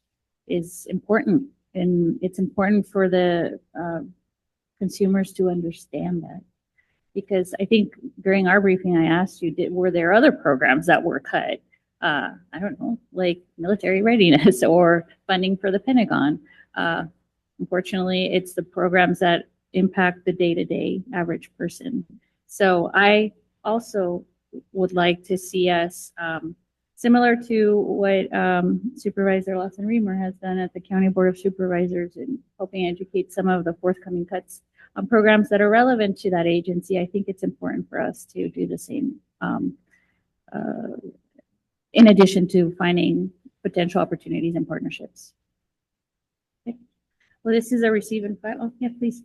important. And it's important for the consumers to understand that. Because I think during our briefing, I asked you, were there other programs that were cut? I don't know, like military readiness or funding for the Pentagon. Unfortunately, it's the programs that impact the day-to-day average person. So I also would like to see us, similar to what Supervisor Lawson-Remer has done at the County Board of Supervisors in helping educate some of the forthcoming cuts on programs that are relevant to that agency. I think it's important for us to do the same, in addition to finding potential opportunities and partnerships. Okay. Well, this is a receive and file. Oh, yeah, please.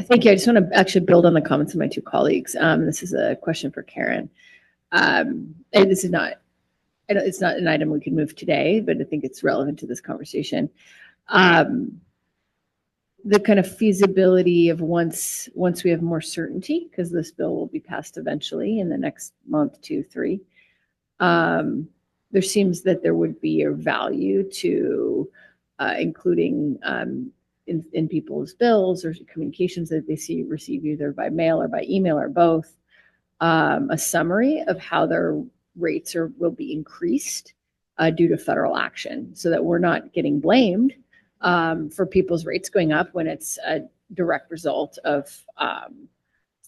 Thank you. I just want to actually build on the comments of my two colleagues. This is a question for Karen. And this is not, it's not an item we can move today, but I think it's relevant to this conversation. The kind of feasibility of once we have more certainty, because this bill will be passed eventually in the next month, 2, 3. There seems that there would be a value to including in people's bills or communications that they receive either by mail or by email or both, a summary of how their rates will be increased due to federal action, so that we're not getting blamed for people's rates going up when it's a direct result of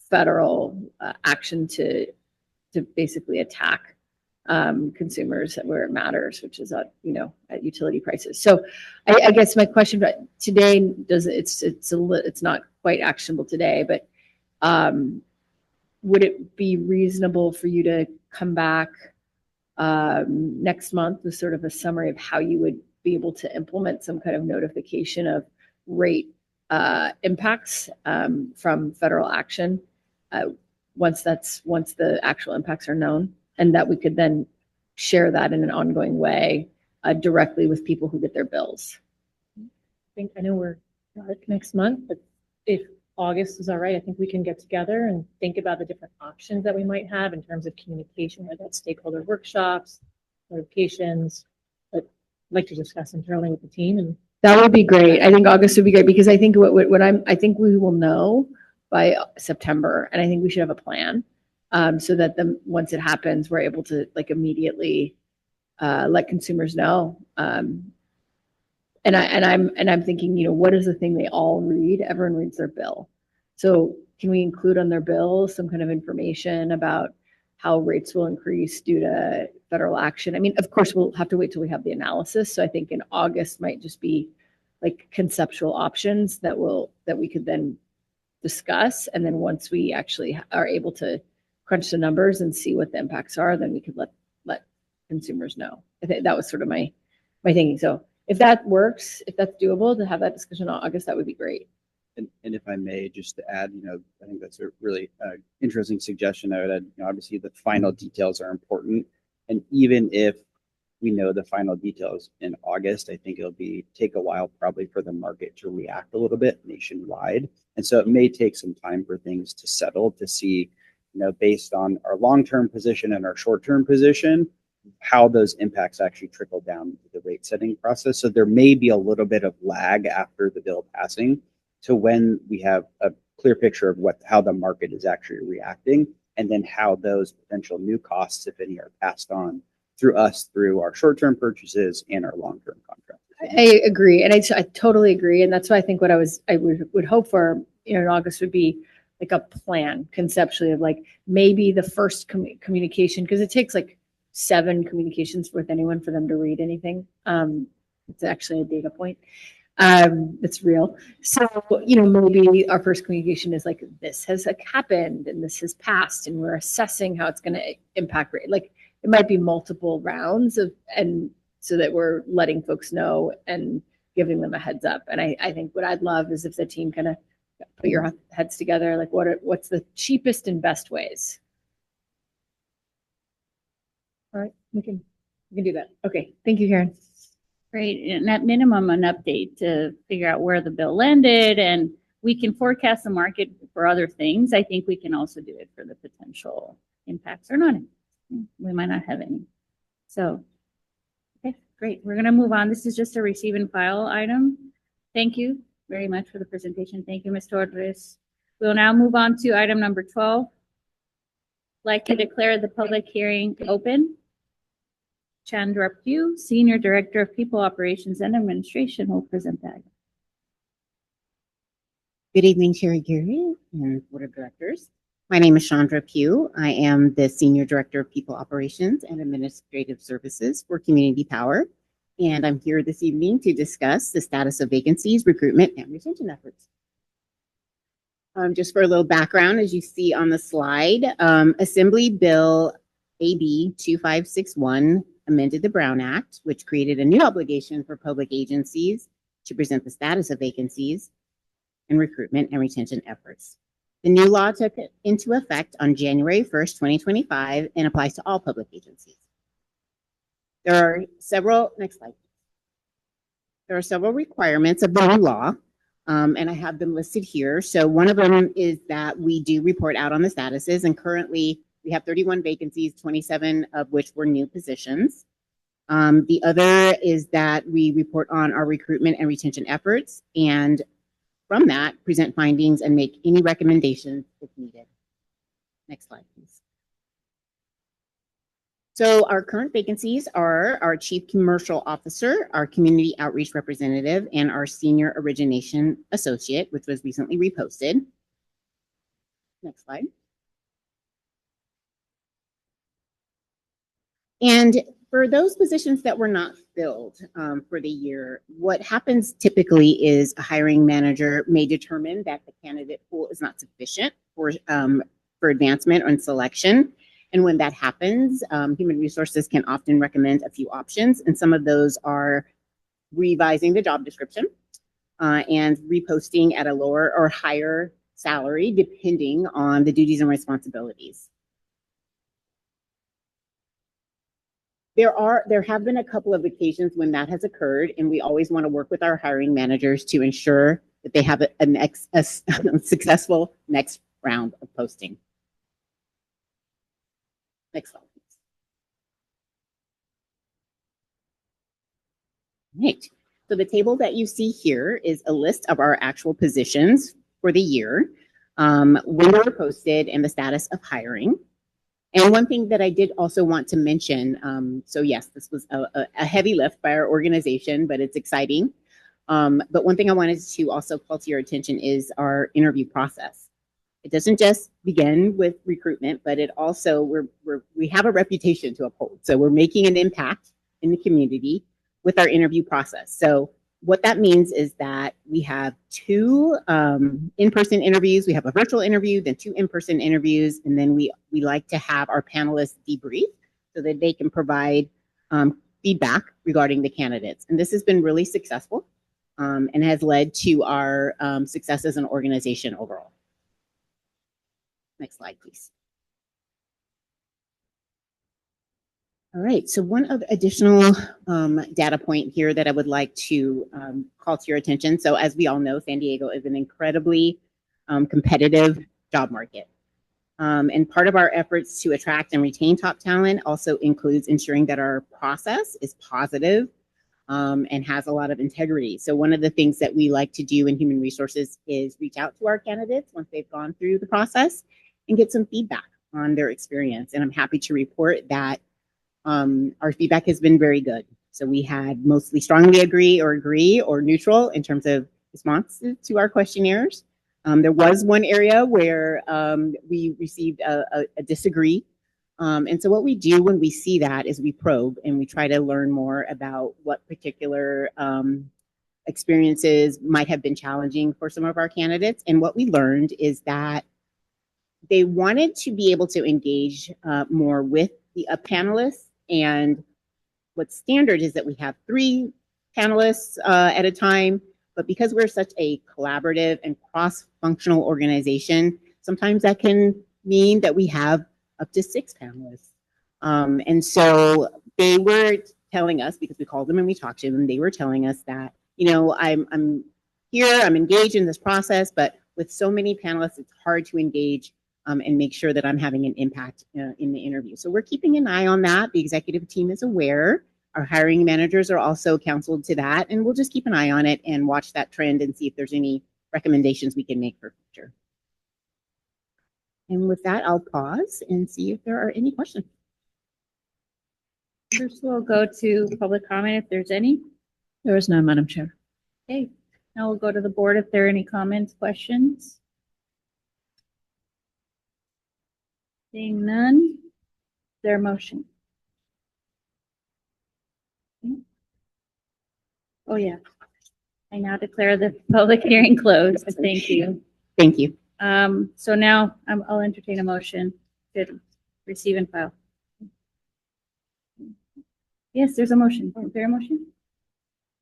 federal action to basically attack consumers where it matters, which is at utility prices. So I guess my question today it's not quite actionable today, but would it be reasonable for you to come back next month with sort of a summary of how you would be able to implement some kind of notification of rate impacts from federal action once the actual impacts are known, and that we could then share that in an ongoing way directly with people who get their bills? I know we're next month, but if August is all right, I think we can get together and think about the different options that we might have in terms of communication, whether that's stakeholder workshops, notifications, but I'd like to discuss internally with the team. And that would be great. I think August would be great, because I think I think we will know by September, and I think we should have a plan so that once it happens, we're able to immediately let consumers know. And I'm thinking, what is the thing they all read? Everyone reads their bill. So can we include on their bill some kind of information about how rates will increase due to federal action? I mean, of course, we'll have to wait till we have the analysis. So I think in August might just be like conceptual options that we could then discuss. And then once we actually are able to crunch the numbers and see what the impacts are, then we could let consumers know. I think that was sort of my thinking. So if that works, if that's doable to have that discussion in August, that would be great. And if I may, just to add, I think that's a really interesting suggestion. I would add, obviously the final details are important. And even if we know the final details in August, I think it'll take a while probably for the market to react a little bit nationwide. And so it may take some time for things to settle to see, based on our long-term position and our short-term position, how those impacts actually trickle down to the rate setting process. So there may be a little bit of lag after the bill passing to when we have a clear picture of how the market is actually reacting, and then how those potential new costs, if any, are passed on through our short-term purchases and our long-term contracts. I agree. And I totally agree. And that's why I think what I would hope for, in August would be like a plan conceptually of like maybe the first communication, because it takes like 7 communications with anyone for them to read anything. It's actually a data point. It's real. So, maybe our first communication is like, this has happened and this has passed and we're assessing how it's going to impact rate. Like it might be multiple rounds and so that we're letting folks know and giving them a heads up. And I think what I'd love is if the team kind of put your heads together, like what's the cheapest and best ways? All right, we can do that. Okay, thank you, Karen. Great, and at minimum, an update to figure out where the bill landed, and we can forecast the market for other things. I think we can also do it for the potential impacts or not. We might not have any. So, okay, great. We're gonna move on. This is just a receive and file item. Thank you very much for the presentation. Thank you, Ms. Torres. We'll now move on to item number 12. I'd like to declare the public hearing open. Chandra Pugh, Senior Director of People Operations and Administration, will present that. Good evening, Chair Geary and Board of Directors. My name is Chandra Pugh. I am the Senior Director of People Operations and Administrative Services for Community Power, and I'm here this evening to discuss the status of vacancies, recruitment, and retention efforts. Just for a little background, as you see on the slide, Assembly Bill AB 2561 amended the Brown Act, which created a new obligation for public agencies to present the status of vacancies and recruitment and retention efforts. The new law took into effect on January 1st, 2025 and applies to all public agencies. There are several, next slide. There are several requirements of the new law, and I have them listed here. So one of them is that we do report out on the statuses, and currently we have 31 vacancies, 27 of which were new positions. The other is that we report on our recruitment and retention efforts, and from that, present findings and make any recommendations if needed. Next slide, please. So our current vacancies are our Chief Commercial Officer, our Community Outreach Representative, and our Senior Origination Associate, which was recently reposted. Next slide. And for those positions that were not filled for the year, what happens typically is a hiring manager may determine that the candidate pool is not sufficient for advancement and selection. And when that happens, human resources can often recommend a few options. And some of those are revising the job description and reposting at a lower or higher salary, depending on the duties and responsibilities. There have been a couple of occasions when that has occurred, and we always want to work with our hiring managers to ensure that they have a successful next round of posting. Next slide, please. Right. So the table that you see here is a list of our actual positions for the year, when they were posted, and the status of hiring. And one thing that I did also want to mention, so yes, this was a heavy lift by our organization, but it's exciting. But one thing I wanted to also call to your attention is our interview process. It doesn't just begin with recruitment, but it also, we have a reputation to uphold. So we're making an impact in the community with our interview process. So what that means is that we have 2 in-person interviews, we have a virtual interview, then 2 in-person interviews, and then we like to have our panelists debrief so that they can provide feedback regarding the candidates. And this has been really successful and has led to our success as an organization overall. Next slide, please. All right, so one of additional data point here that I would like to call to your attention. So as we all know, San Diego is an incredibly competitive job market. And part of our efforts to attract and retain top talent also includes ensuring that our process is positive and has a lot of integrity. So one of the things that we like to do in human resources is reach out to our candidates once they've gone through the process and get some feedback on their experience. And I'm happy to report that our feedback has been very good. So we had mostly strongly agree or neutral in terms of responses to our questionnaires. There was one area where we received a disagree. And so what we do when we see that is we probe and we try to learn more about what particular experiences might have been challenging for some of our candidates. And what we learned is that they wanted to be able to engage more with the panelists. And what's standard is that we have 3 panelists at a time. But because we're such a collaborative and cross-functional organization, sometimes that can mean that we have up to 6 panelists. And so they were telling us, because we called them and we talked to them, they were telling us that, you know, I'm here, I'm engaged in this process, but with so many panelists, it's hard to engage and make sure that I'm having an impact in the interview. So we're keeping an eye on that. The executive team is aware. Our hiring managers are also counseled to that, and we'll just keep an eye on it and watch that trend and see if there's any recommendations we can make for future. And with that, I'll pause and see if there are any questions. First, we'll go to public comment if there's any. There is none, Madam Chair. Okay, now we'll go to the board if there are any comments, questions. Seeing none, their motion. Oh, yeah. I now declare the public hearing closed. Thank you. Thank you. So now I'll entertain a motion to receive and file. Yes, there's a motion. Is there a motion?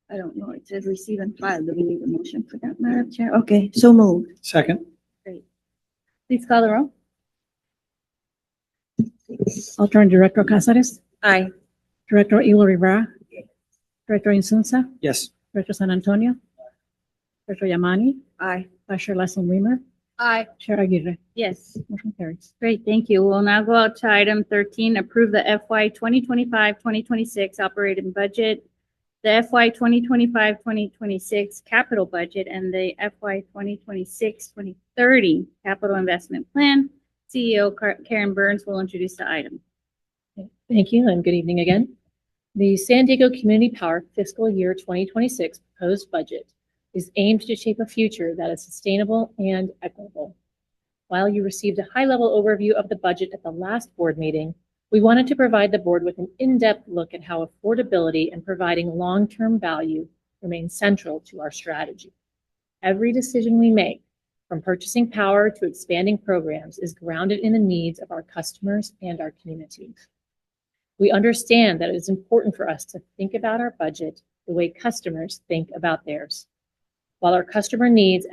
I don't know. It says receive and file. Do we need a motion for that, Madam Chair? Okay, so moved. Second. Great. Please call the roll. Alternate Director Cáceres, Aye. Director Elo Rivera, Director Insunza, Yes. Director San Antonio, Director Yamani, Aye. Vice Chair Lassen Weimer, Aye. Chair Aguirre. Yes. Motion carries. Great, thank you. We'll now go out to item 13, approve the FY 2025-2026 operating budget, the FY 2025-2026 capital budget, and the FY 2026-2030 capital investment plan. CEO Karen Burns will introduce the item. Thank you and good evening again. The San Diego Community Power fiscal year 2026 proposed budget is aimed to shape a future that is sustainable and equitable. While you received a high-level overview of the budget at the last board meeting, we wanted to provide the board with an in-depth look at how affordability and providing long-term value remain central to our strategy. Every decision we make, from purchasing power to expanding programs, is grounded in the needs of our customers and our community. We understand that it is important for us to think about our budget the way customers think about theirs. While our customer needs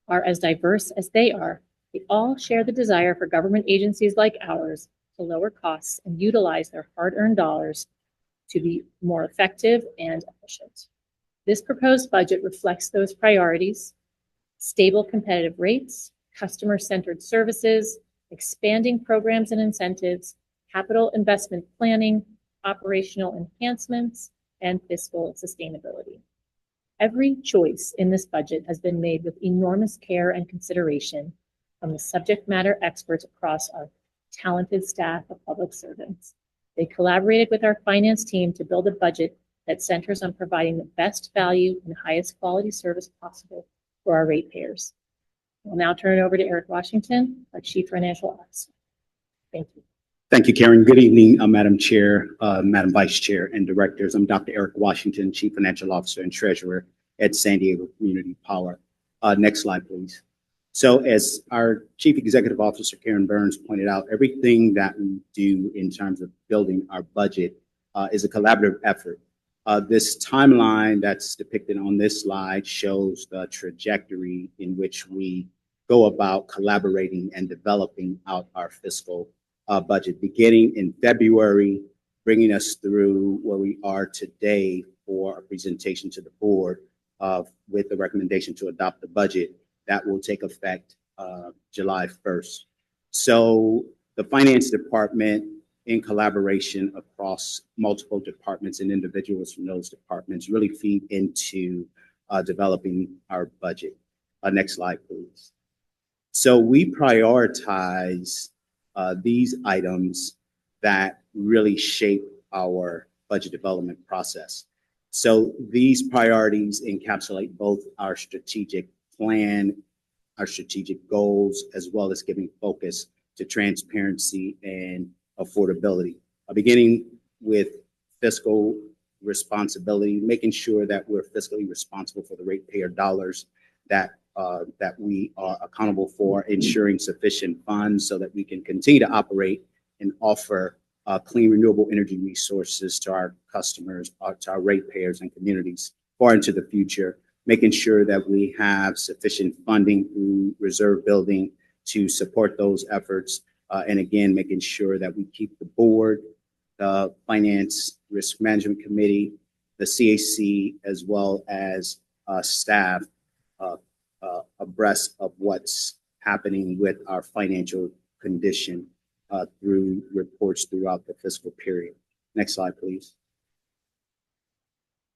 are as diverse as they are, we all share the desire for government agencies like ours to lower costs and utilize their hard-earned dollars to be more effective and efficient. This proposed budget reflects those priorities: stable competitive rates, customer-centered services, expanding programs and incentives, capital investment planning, operational enhancements, and fiscal sustainability. Every choice in this budget has been made with enormous care and consideration from the subject matter experts across our talented staff of public servants. They collaborated with our finance team to build a budget that centers on providing the best value and highest quality service possible for our ratepayers. We'll now turn it over to Eric Washington, our Chief Financial Officer. Thank you. Thank you, Karen. Good evening, Madam Chair, Madam Vice Chair, and Directors. I'm Dr. Eric Washington, Chief Financial Officer and Treasurer at San Diego Community Power. Next slide, please. So as our Chief Executive Officer, Karen Burns, pointed out, everything that we do in terms of building our budget is a collaborative effort. This timeline that's depicted on this slide shows the trajectory in which we go about collaborating and developing out our fiscal budget, beginning in February, bringing us through where we are today for a presentation to the board with the recommendation to adopt the budget that will take effect July 1st. So the finance department, in collaboration across multiple departments and individuals from those departments, really feed into developing our budget. Next slide, please. So we prioritize these items that really shape our budget development process. So these priorities encapsulate both our strategic plan, our strategic goals, as well as giving focus to transparency and affordability. Beginning with fiscal responsibility, making sure that we're fiscally responsible for the ratepayer dollars that we are accountable for, ensuring sufficient funds so that we can continue to operate and offer clean renewable energy resources to our customers, to our ratepayers and communities far into the future, making sure that we have sufficient funding through reserve building to support those efforts. And again, making sure that we keep the board, the Finance Risk Management Committee, the CAC, as well as staff abreast of what's happening with our financial condition through reports throughout the fiscal period. Next slide, please.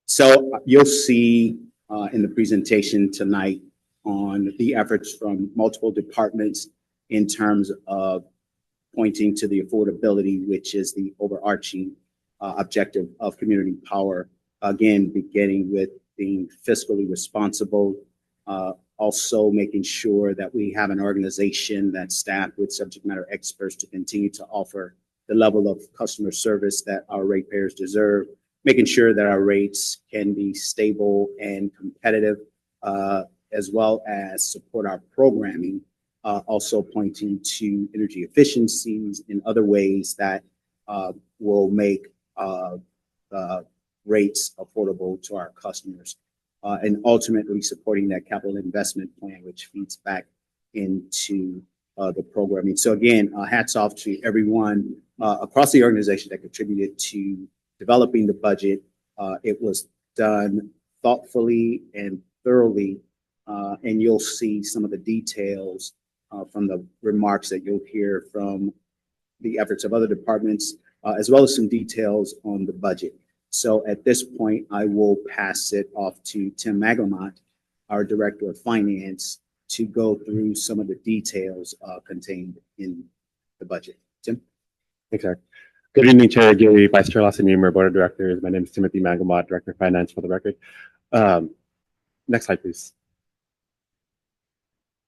So you'll see in the presentation tonight on the efforts from multiple departments in terms of pointing to the affordability, which is the overarching objective of community power. Again, beginning with being fiscally responsible, also making sure that we have an organization that's staffed with subject matter experts to continue to offer the level of customer service that our ratepayers deserve, making sure that our rates can be stable and competitive, as well as support our programming, also pointing to energy efficiencies in other ways that will make rates affordable to our customers. And ultimately supporting that capital investment plan, which feeds back into the programming. So again, hats off to everyone across the organization that contributed to developing the budget. It was done thoughtfully and thoroughly, and you'll see some of the details from the remarks that you'll hear from the efforts of other departments, as well as some details on the budget. So at this point, I will pass it off to Tim Maglemont, our Director of Finance, to go through some of the details contained in the budget. Tim? Thanks, Eric. Good evening, Chair Gary, Vice Chair Lawson, Member, Board of Directors. My name is Timothy Maglemont, Director of Finance for the record. Next slide, please.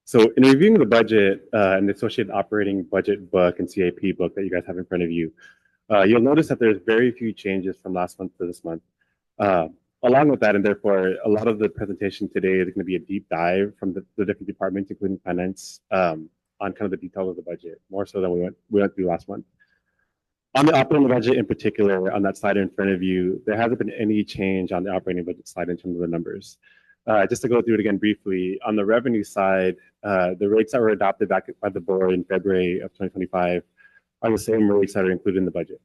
So in reviewing the budget and the associated operating budget book and CAP book that you guys have in front of you, you'll notice that there's very few changes from last month to this month. Along with that, and therefore, a lot of the presentation today is going to be a deep dive from the different departments, including finance, on kind of the details of the budget, more so than we went through last month. On the operating budget in particular, on that slide in front of you, there hasn't been any change on the operating budget slide in terms of the numbers. Just to go through it again briefly, on the revenue side, the rates that were adopted back by the board in February of 2025 are the same rates that are included in the budget.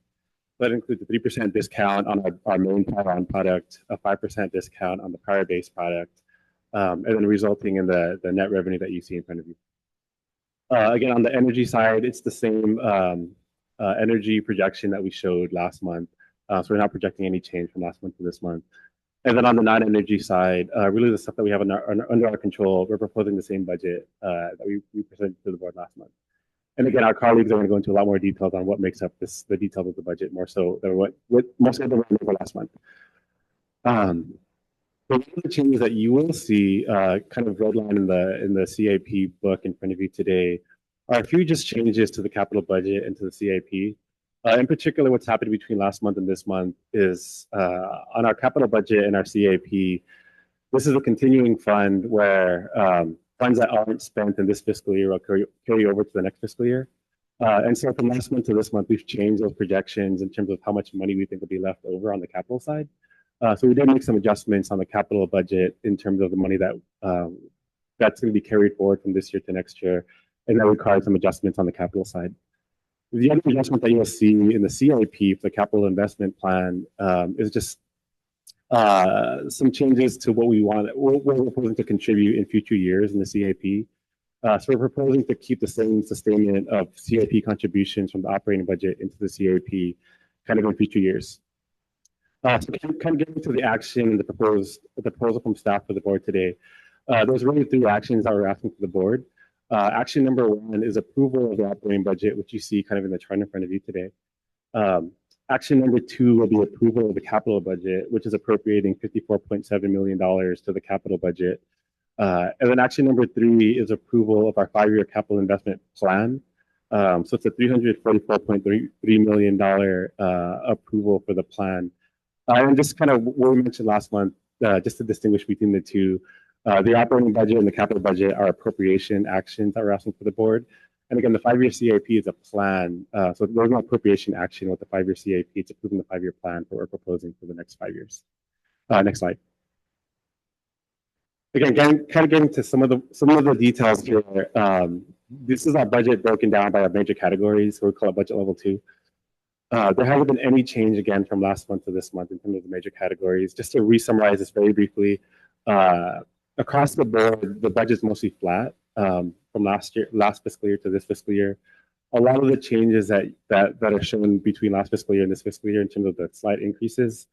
That includes a 3% discount on our main power on product, a 5% discount on the power-based product, and then resulting in the net revenue that you see in front of you. Again, on the energy side, it's the same energy projection that we showed last month. So we're not projecting any change from last month to this month. And then on the non-energy side, really the stuff that we have under our control, we're proposing the same budget that we presented to the board last month. And again, our colleagues are going to go into a lot more details on what makes up the details of the budget, more so than what most of them were last month. one of the changes that you will see kind of redlined in the CIP book in front of you today are a few just changes to the capital budget and to the CIP. In particular, what's happened between last month and this month is on our capital budget and our CIP, this is a continuing fund where funds that aren't spent in this fiscal year will carry over to the next fiscal year. And so from last month to this month, we've changed those projections in terms of how much money we think will be left over on the capital side. So we did make some adjustments on the capital budget in terms of the money that that's going to be carried forward from this year to next year, and that requires some adjustments on the capital side. The other adjustment that you'll see in the CIP, the capital investment plan, is just some changes to what we're proposing to contribute in future years in the CIP. So we're proposing to keep the same sustainment of CIP contributions from the operating budget into the CIP kind of in future years. So kind of getting to the action and the proposal from staff for the board today. There's really three actions that we're asking for the board. Action number one is approval of the operating budget, which you see kind of in the chart in front of you today. Action number two will be approval of the capital budget, which is appropriating $54.7 million to the capital budget. And then action number three is approval of our 5-year capital investment plan. So it's a $344.3 million approval for the plan. And just kind of what we mentioned last month, just to distinguish between the two, the operating budget and the capital budget are appropriation actions that we're asking for the board. And again, the 5-year CIP is a plan. So there's no appropriation action with the 5-year CIP. It's approving the 5-year plan that we're proposing for the next 5 years. Next slide. Again, kind of getting to some of the details here. This is our budget broken down by our major categories. So we call it budget level 2. There hasn't been any change again from last month to this month in terms of the major categories. Just to re-summarize this very briefly, across the board, the budget's mostly flat from last fiscal year to this fiscal year. A lot of the changes that are shown between last fiscal year and this fiscal year in terms of the slight increases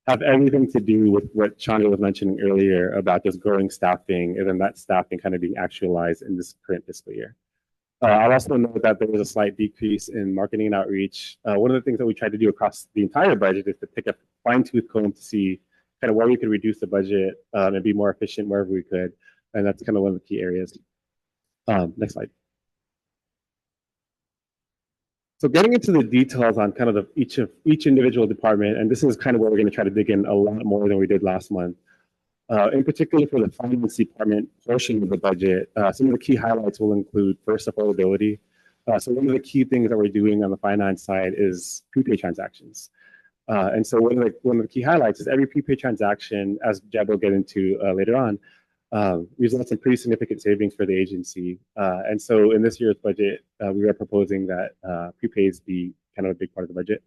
have everything to do with what Chandra was mentioning earlier about just growing staffing and then that staffing kind of being actualized in this current fiscal year. I'll also note that there was a slight decrease in marketing and outreach. One of the things that we tried to do across the entire budget is to pick a fine-tooth comb to see kind of where we could reduce the budget and be more efficient wherever we could. And that's kind of one of the key areas. Next slide. So getting into the details on kind of each individual department, and this is kind of where we're going to try to dig in a lot more than we did last month. In particular for the finance department portion of the budget, some of the key highlights will include first affordability. So one of the key things that we're doing on the finance side is prepaid transactions. And so one of the key highlights is every prepaid transaction, as Jeb will get into later on, results in pretty significant savings for the agency. And so in this year's budget, we are proposing that prepaids be kind of a big part of the budget.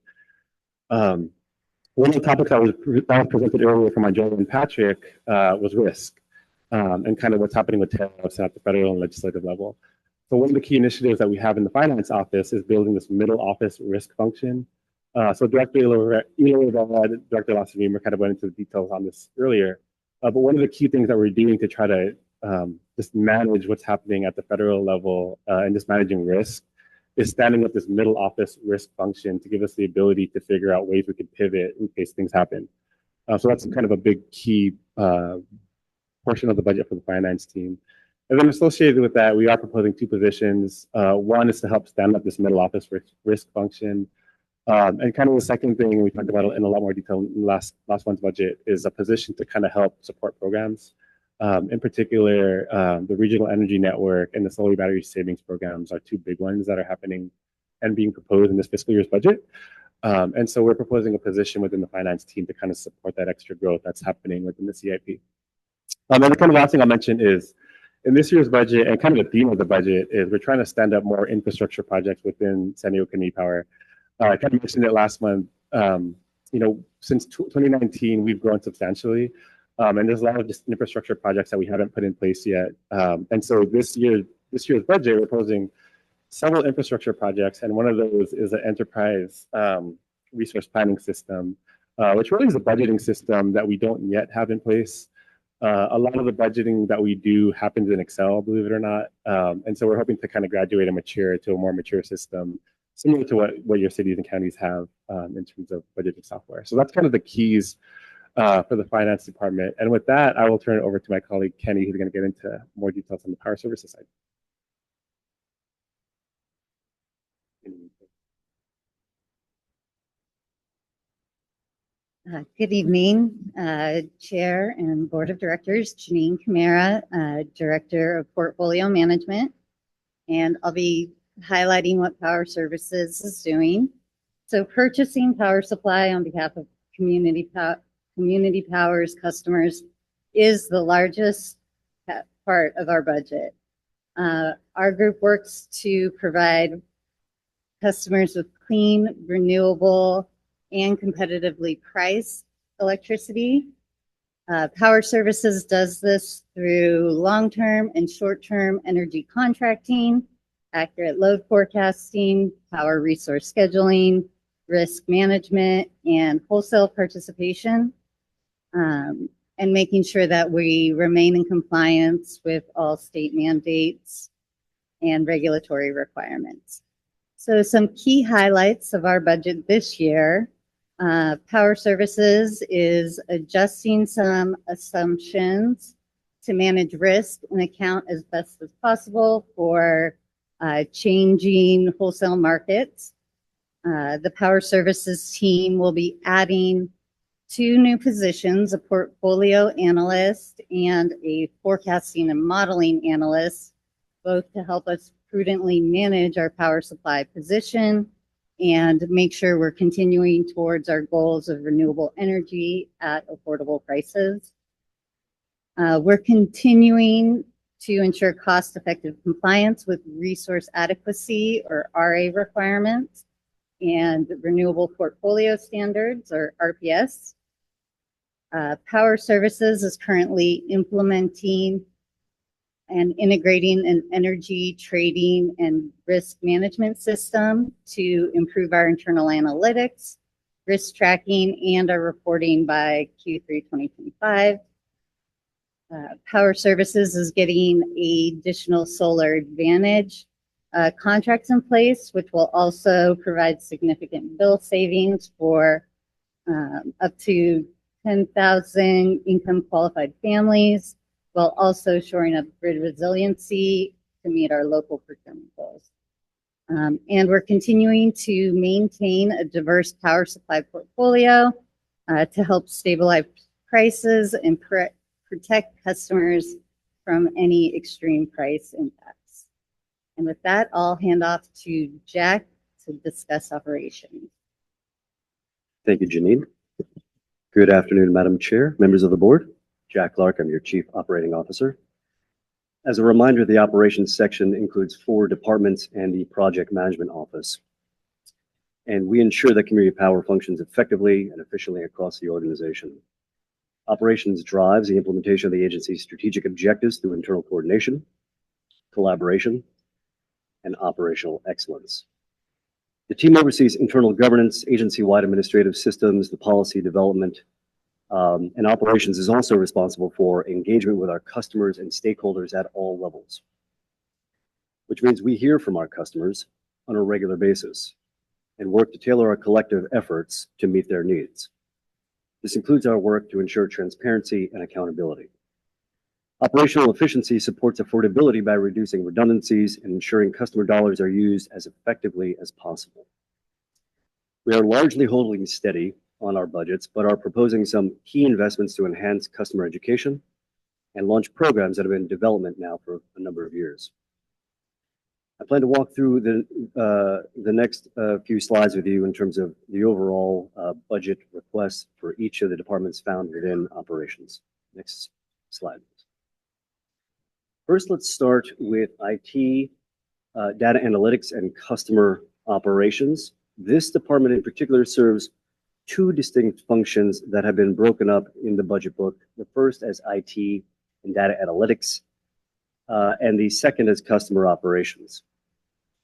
One of the topics that was presented earlier from Angela and Patrick was risk and kind of what's happening with tariffs at the federal and legislative level. So one of the key initiatives that we have in the finance office is building this middle office risk function. So Director Director Lassanemer kind of went into the details on this earlier. But one of the key things that we're doing to try to just manage what's happening at the federal level and just managing risk is standing up this middle office risk function to give us the ability to figure out ways we could pivot in case things happen. So that's kind of a big key portion of the budget for the finance team. And then associated with that, we are proposing 2 positions. One is to help stand up this middle office risk function. And kind of the second thing we talked about in a lot more detail in last month's budget is a position to kind of help support programs. In particular, the Regional Energy Network and the Solar Battery Savings Programs are 2 big ones that are happening and being proposed in this fiscal year's budget. And so we're proposing a position within the finance team to kind of support that extra growth that's happening within the CIP. And the kind of last thing I'll mention is in this year's budget, and kind of the theme of the budget is we're trying to stand up more infrastructure projects within San Diego Community Power. I kind of mentioned it last month. Since 2019, we've grown substantially. And there's a lot of just infrastructure projects that we haven't put in place yet. And so this year's budget, we're proposing several infrastructure projects. And one of those is an enterprise resource planning system, which really is a budgeting system that we don't yet have in place. A lot of the budgeting that we do happens in Excel, believe it or not. And so we're hoping to kind of graduate and mature to a more mature system, similar to what your cities and counties have in terms of budgeting software. So that's kind of the keys for the finance department. And with that, I will turn it over to my colleague Kenny, who's going to get into more details on the power services side. Good evening, Chair and Board of Directors. Janine Camara, Director of Portfolio Management, and I'll be highlighting what Power Services is doing. So purchasing power supply on behalf of Community Power's customers is the largest part of our budget. Our group works to provide customers with clean, renewable, and competitively priced electricity. Power Services does this through long-term and short-term energy contracting, accurate load forecasting, power resource scheduling, risk management, and wholesale participation, and making sure that we remain in compliance with all state mandates and regulatory requirements. So some key highlights of our budget this year. Power Services is adjusting some assumptions to manage risk and account as best as possible for changing wholesale markets. The Power Services team will be adding 2 new positions, a portfolio analyst and a forecasting and modeling analyst, both to help us prudently manage our power supply position and make sure we're continuing towards our goals of renewable energy at affordable prices. We're continuing to ensure cost-effective compliance with resource adequacy, or RA requirements, and renewable portfolio standards, or RPS. Power Services is currently implementing and integrating an energy trading and risk management system to improve our internal analytics, risk tracking, and our reporting by Q3 2025. Power Services is getting additional Solar Advantage contracts in place, which will also provide significant bill savings for up to 10,000 income qualified families, while also shoring up grid resiliency to meet our local procurement goals. And we're continuing to maintain a diverse power supply portfolio to help stabilize prices and protect customers from any extreme price impacts. And with that, I'll hand off to Jack to discuss operations. Thank you, Janine. Good afternoon, Madam Chair, members of the board. Jack Clark, I'm your Chief Operating Officer. As a reminder, the operations section includes 4 departments and the project management office. And we ensure that community power functions effectively and efficiently across the organization. Operations drives the implementation of the agency's strategic objectives through internal coordination, collaboration, and operational excellence. The team oversees internal governance, agency-wide administrative systems, the policy development, and operations is also responsible for engagement with our customers and stakeholders at all levels, which means we hear from our customers on a regular basis and work to tailor our collective efforts to meet their needs. This includes our work to ensure transparency and accountability. Operational efficiency supports affordability by reducing redundancies and ensuring customer dollars are used as effectively as possible. We are largely holding steady on our budgets, but are proposing some key investments to enhance customer education and launch programs that have been in development now for a number of years. I plan to walk through the next few slides with you in terms of the overall budget requests for each of the departments found within operations. Next slide. First, let's start with IT, data analytics, and customer operations. This department in particular serves 2 distinct functions that have been broken up in the budget book. The first as IT and data analytics, and the second as customer operations.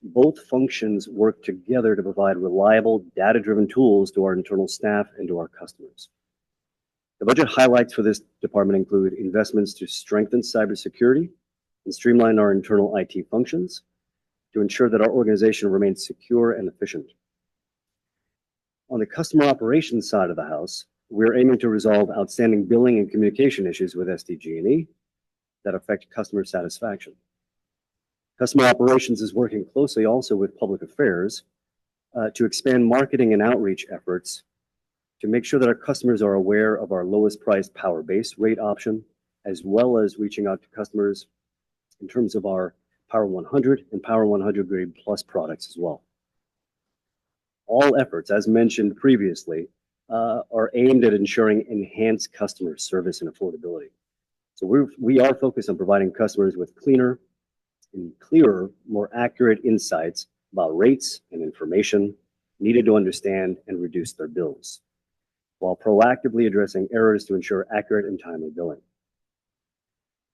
Both functions work together to provide reliable, data-driven tools to our internal staff and to our customers. The budget highlights for this department include investments to strengthen cybersecurity and streamline our internal IT functions to ensure that our organization remains secure and efficient. On the customer operations side of the house, we're aiming to resolve outstanding billing and communication issues with SDG&E that affect customer satisfaction. Customer operations is working closely also with public affairs to expand marketing and outreach efforts to make sure that our customers are aware of our lowest priced power-based rate option, as well as reaching out to customers in terms of our Power 100 and Power 100 Grade Plus products as well. All efforts, as mentioned previously, are aimed at ensuring enhanced customer service and affordability. So we are focused on providing customers with cleaner and clearer, more accurate insights about rates and information needed to understand and reduce their bills, while proactively addressing errors to ensure accurate and timely billing.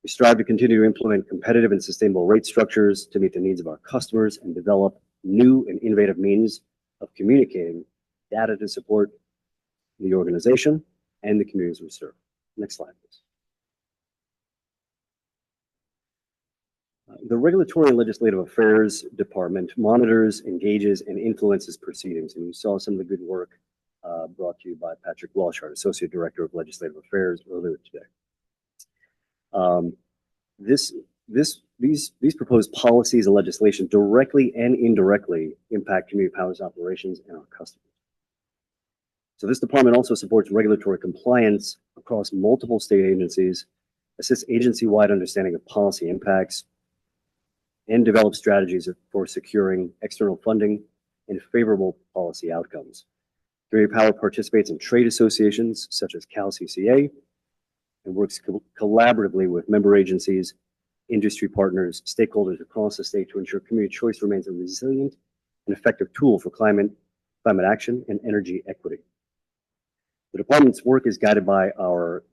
We strive to continue to implement competitive and sustainable rate structures to meet the needs of our customers and develop new and innovative means of communicating data to support the organization and the communities we serve. Next slide, please. The Regulatory and Legislative Affairs Department monitors, engages, and influences proceedings, and you saw some of the good work brought to you by Patrick Welch, our Associate Director of Legislative Affairs, earlier today. These proposed policies and legislation directly and indirectly impact Community Power's operations and our customers. So this department also supports regulatory compliance across multiple state agencies, assists agency-wide understanding of policy impacts, and develops strategies for securing external funding and favorable policy outcomes. Community Power participates in trade associations such as CalCCA and works collaboratively with member agencies, industry partners, stakeholders across the state to ensure community choice remains a resilient and effective tool for climate action and energy equity. The department's work is guided by our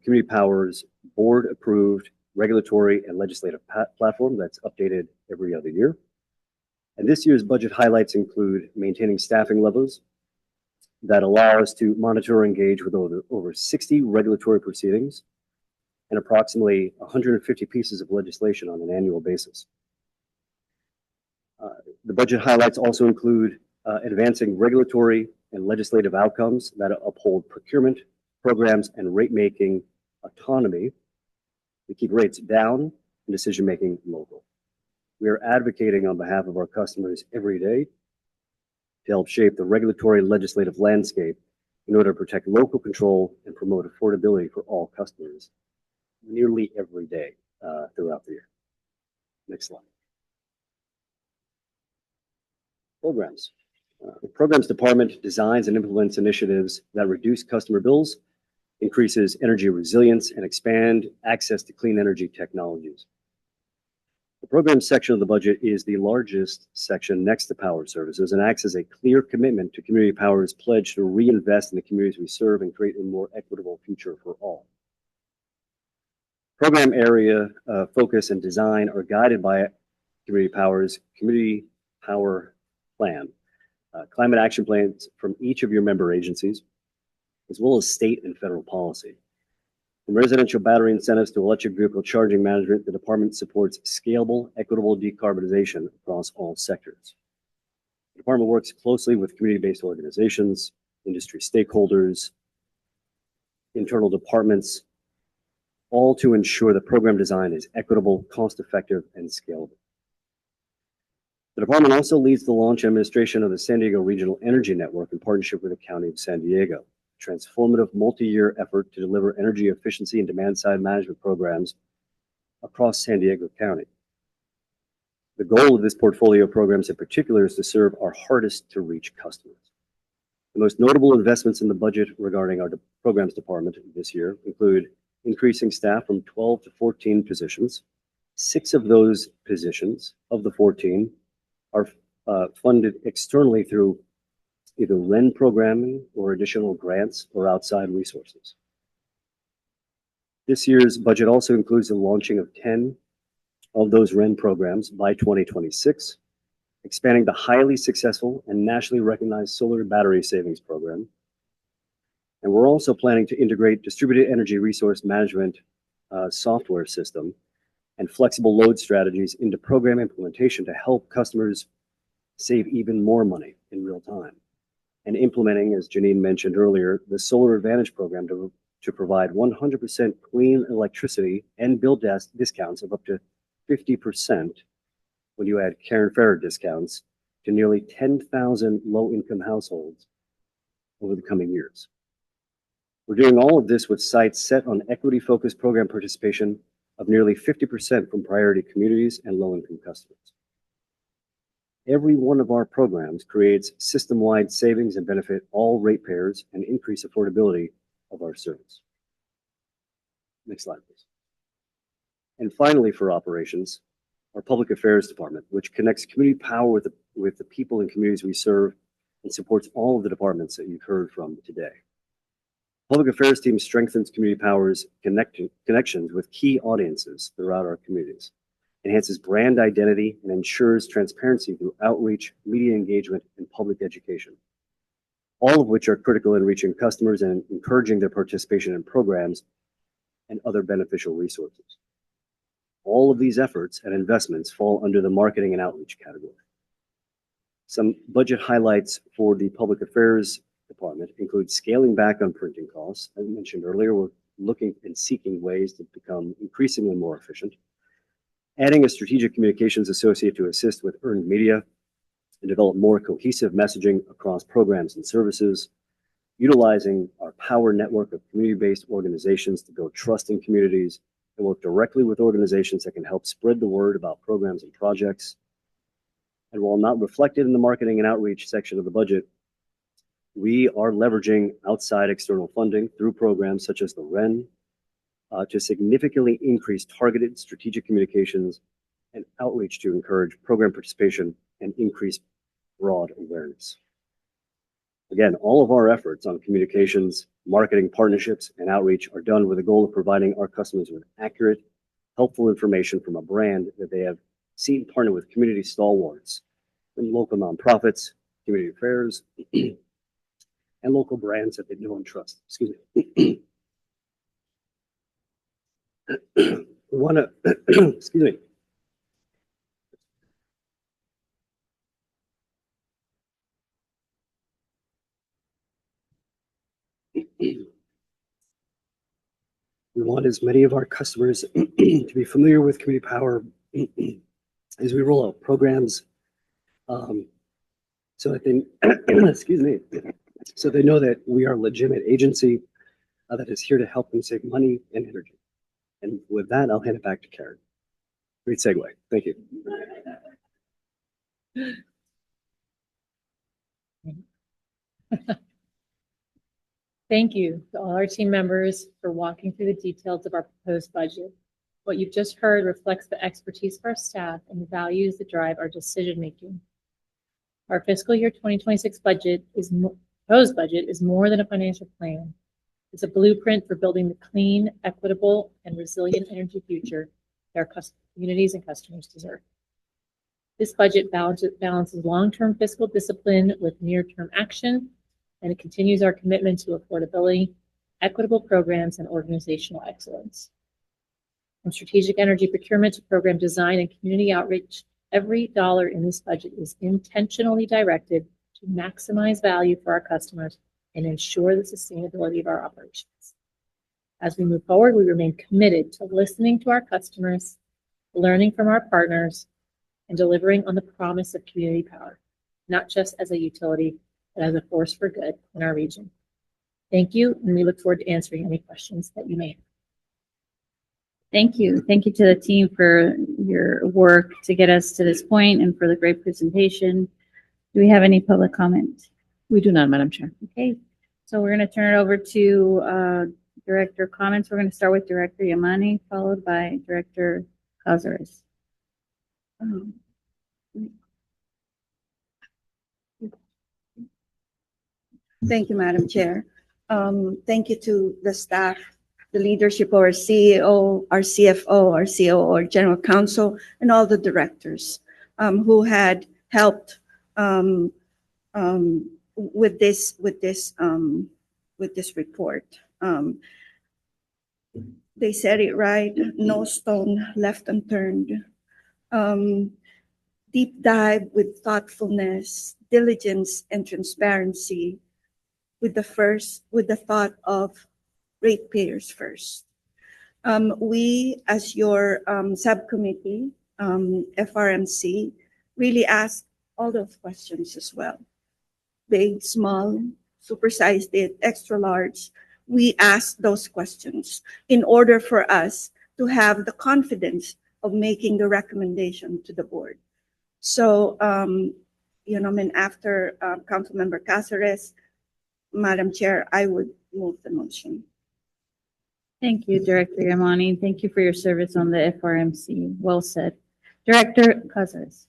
Community Power's board-approved regulatory and legislative platform that's updated every other year. And this year's budget highlights include maintaining staffing levels that allow us to monitor or engage with over 60 regulatory proceedings and approximately 150 pieces of legislation on an annual basis. The budget highlights also include advancing regulatory and legislative outcomes that uphold procurement programs and rate-making autonomy to keep rates down and decision-making local. We are advocating on behalf of our customers every day to help shape the regulatory legislative landscape in order to protect local control and promote affordability for all customers nearly every day throughout the year. Next slide. Programs. The Programs Department designs and implements initiatives that reduce customer bills, increases energy resilience, and expand access to clean energy technologies. The Programs section of the budget is the largest section next to Power Services and acts as a clear commitment to Community Power's pledge to reinvest in the communities we serve and create a more equitable future for all. Program area focus and design are guided by Community Power's Community Power Plan, climate action plans from each of your member agencies, as well as state and federal policy. From residential battery incentives to electric vehicle charging management, the department supports scalable, equitable decarbonization across all sectors. The department works closely with community-based organizations, industry stakeholders, internal departments, all to ensure the program design is equitable, cost-effective, and scalable. The department also leads the launch and administration of the San Diego Regional Energy Network in partnership with the County of San Diego, a transformative multi-year effort to deliver energy efficiency and demand-side management programs across San Diego County. The goal of this portfolio of programs in particular is to serve our hardest to reach customers. The most notable investments in the budget regarding our programs department this year include increasing staff from 12 to 14 positions. 6 of those positions, of the 14, are funded externally through either REN programming or additional grants or outside resources. This year's budget also includes the launching of 10 of those REN programs by 2026, expanding the highly successful and nationally recognized solar battery savings program. And we're also planning to integrate distributed energy resource management software system and flexible load strategies into program implementation to help customers save even more money in real time. and implementing, as Janine mentioned earlier, the Solar Advantage program to provide 100% clean electricity and bill discounts of up to 50% when you add Karen Farrer discounts to nearly 10,000 low-income households over the coming years. We're doing all of this with sights set on equity-focused program participation of nearly 50% from priority communities and low-income customers. Every one of our programs creates system-wide savings and benefit all ratepayers and increase affordability of our service. Next slide, please. And finally, for operations, our Public Affairs Department, which connects community power with the people and communities we serve and supports all of the departments that you've heard from today. Public Affairs team strengthens community power's connections with key audiences throughout our communities, enhances brand identity, and ensures transparency through outreach, media engagement, and public education, all of which are critical in reaching customers and encouraging their participation in programs and other beneficial resources. All of these efforts and investments fall under the marketing and outreach category. Some budget highlights for the Public Affairs Department include scaling back on printing costs. As I mentioned earlier, we're looking and seeking ways to become increasingly more efficient, adding a strategic communications associate to assist with earned media and develop more cohesive messaging across programs and services, utilizing our power network of community-based organizations to build trust in communities and work directly with organizations that can help spread the word about programs and projects. And while not reflected in the marketing and outreach section of the budget, we are leveraging outside external funding through programs such as the WREN to significantly increase targeted strategic communications and outreach to encourage program participation and increase broad awareness. Again, all of our efforts on communications, marketing partnerships, and outreach are done with the goal of providing our customers with accurate, helpful information from a brand that they have seen partner with community stalwarts from local nonprofits, community affairs, and local brands that they know and trust. Excuse me. We want to, excuse me. We want as many of our customers to be familiar with community power as we roll out programs, so that they, excuse me, so they know that we are a legitimate agency that is here to help them save money and energy. And with that, I'll hand it back to Karen. Great segue. Thank you. Thank you to all our team members for walking through the details of our proposed budget. What you've just heard reflects the expertise of our staff and the values that drive our decision-making. Our fiscal year 2026 proposed budget is more than a financial plan. It's a blueprint for building the clean, equitable, and resilient energy future that our communities and customers deserve. This budget balances long-term fiscal discipline with near-term action, and it continues our commitment to affordability, equitable programs, and organizational excellence. From strategic energy procurement to program design and community outreach, every dollar in this budget is intentionally directed to maximize value for our customers and ensure the sustainability of our operations. As we move forward, we remain committed to listening to our customers, learning from our partners, and delivering on the promise of community power, not just as a utility, but as a force for good in our region. Thank you, and we look forward to answering any questions that you may have. Thank you. Thank you to the team for your work to get us to this point and for the great presentation. Do we have any public comment? We do not, Madam Chair. Okay, so we're going to turn it over to Director comments. We're going to start with Director Yamani, followed by Director Cazares. Thank you, Madam Chair. Thank you to the staff, the leadership of our CEO, our CFO, our COO, our General Counsel, and all the directors who had helped with this report. They said it right, no stone left unturned. deep dive with thoughtfulness, diligence, and transparency with the thought of ratepayers first. We, as your subcommittee, FRMC, really ask all those questions as well. Big, small, supersized it, extra large. We ask those questions in order for us to have the confidence of making the recommendation to the board. So, after Councilmember Cáceres, Madam Chair, I would move the motion. Thank you, Director Yamani. Thank you for your service on the FRMC. Well said. Director Cáceres.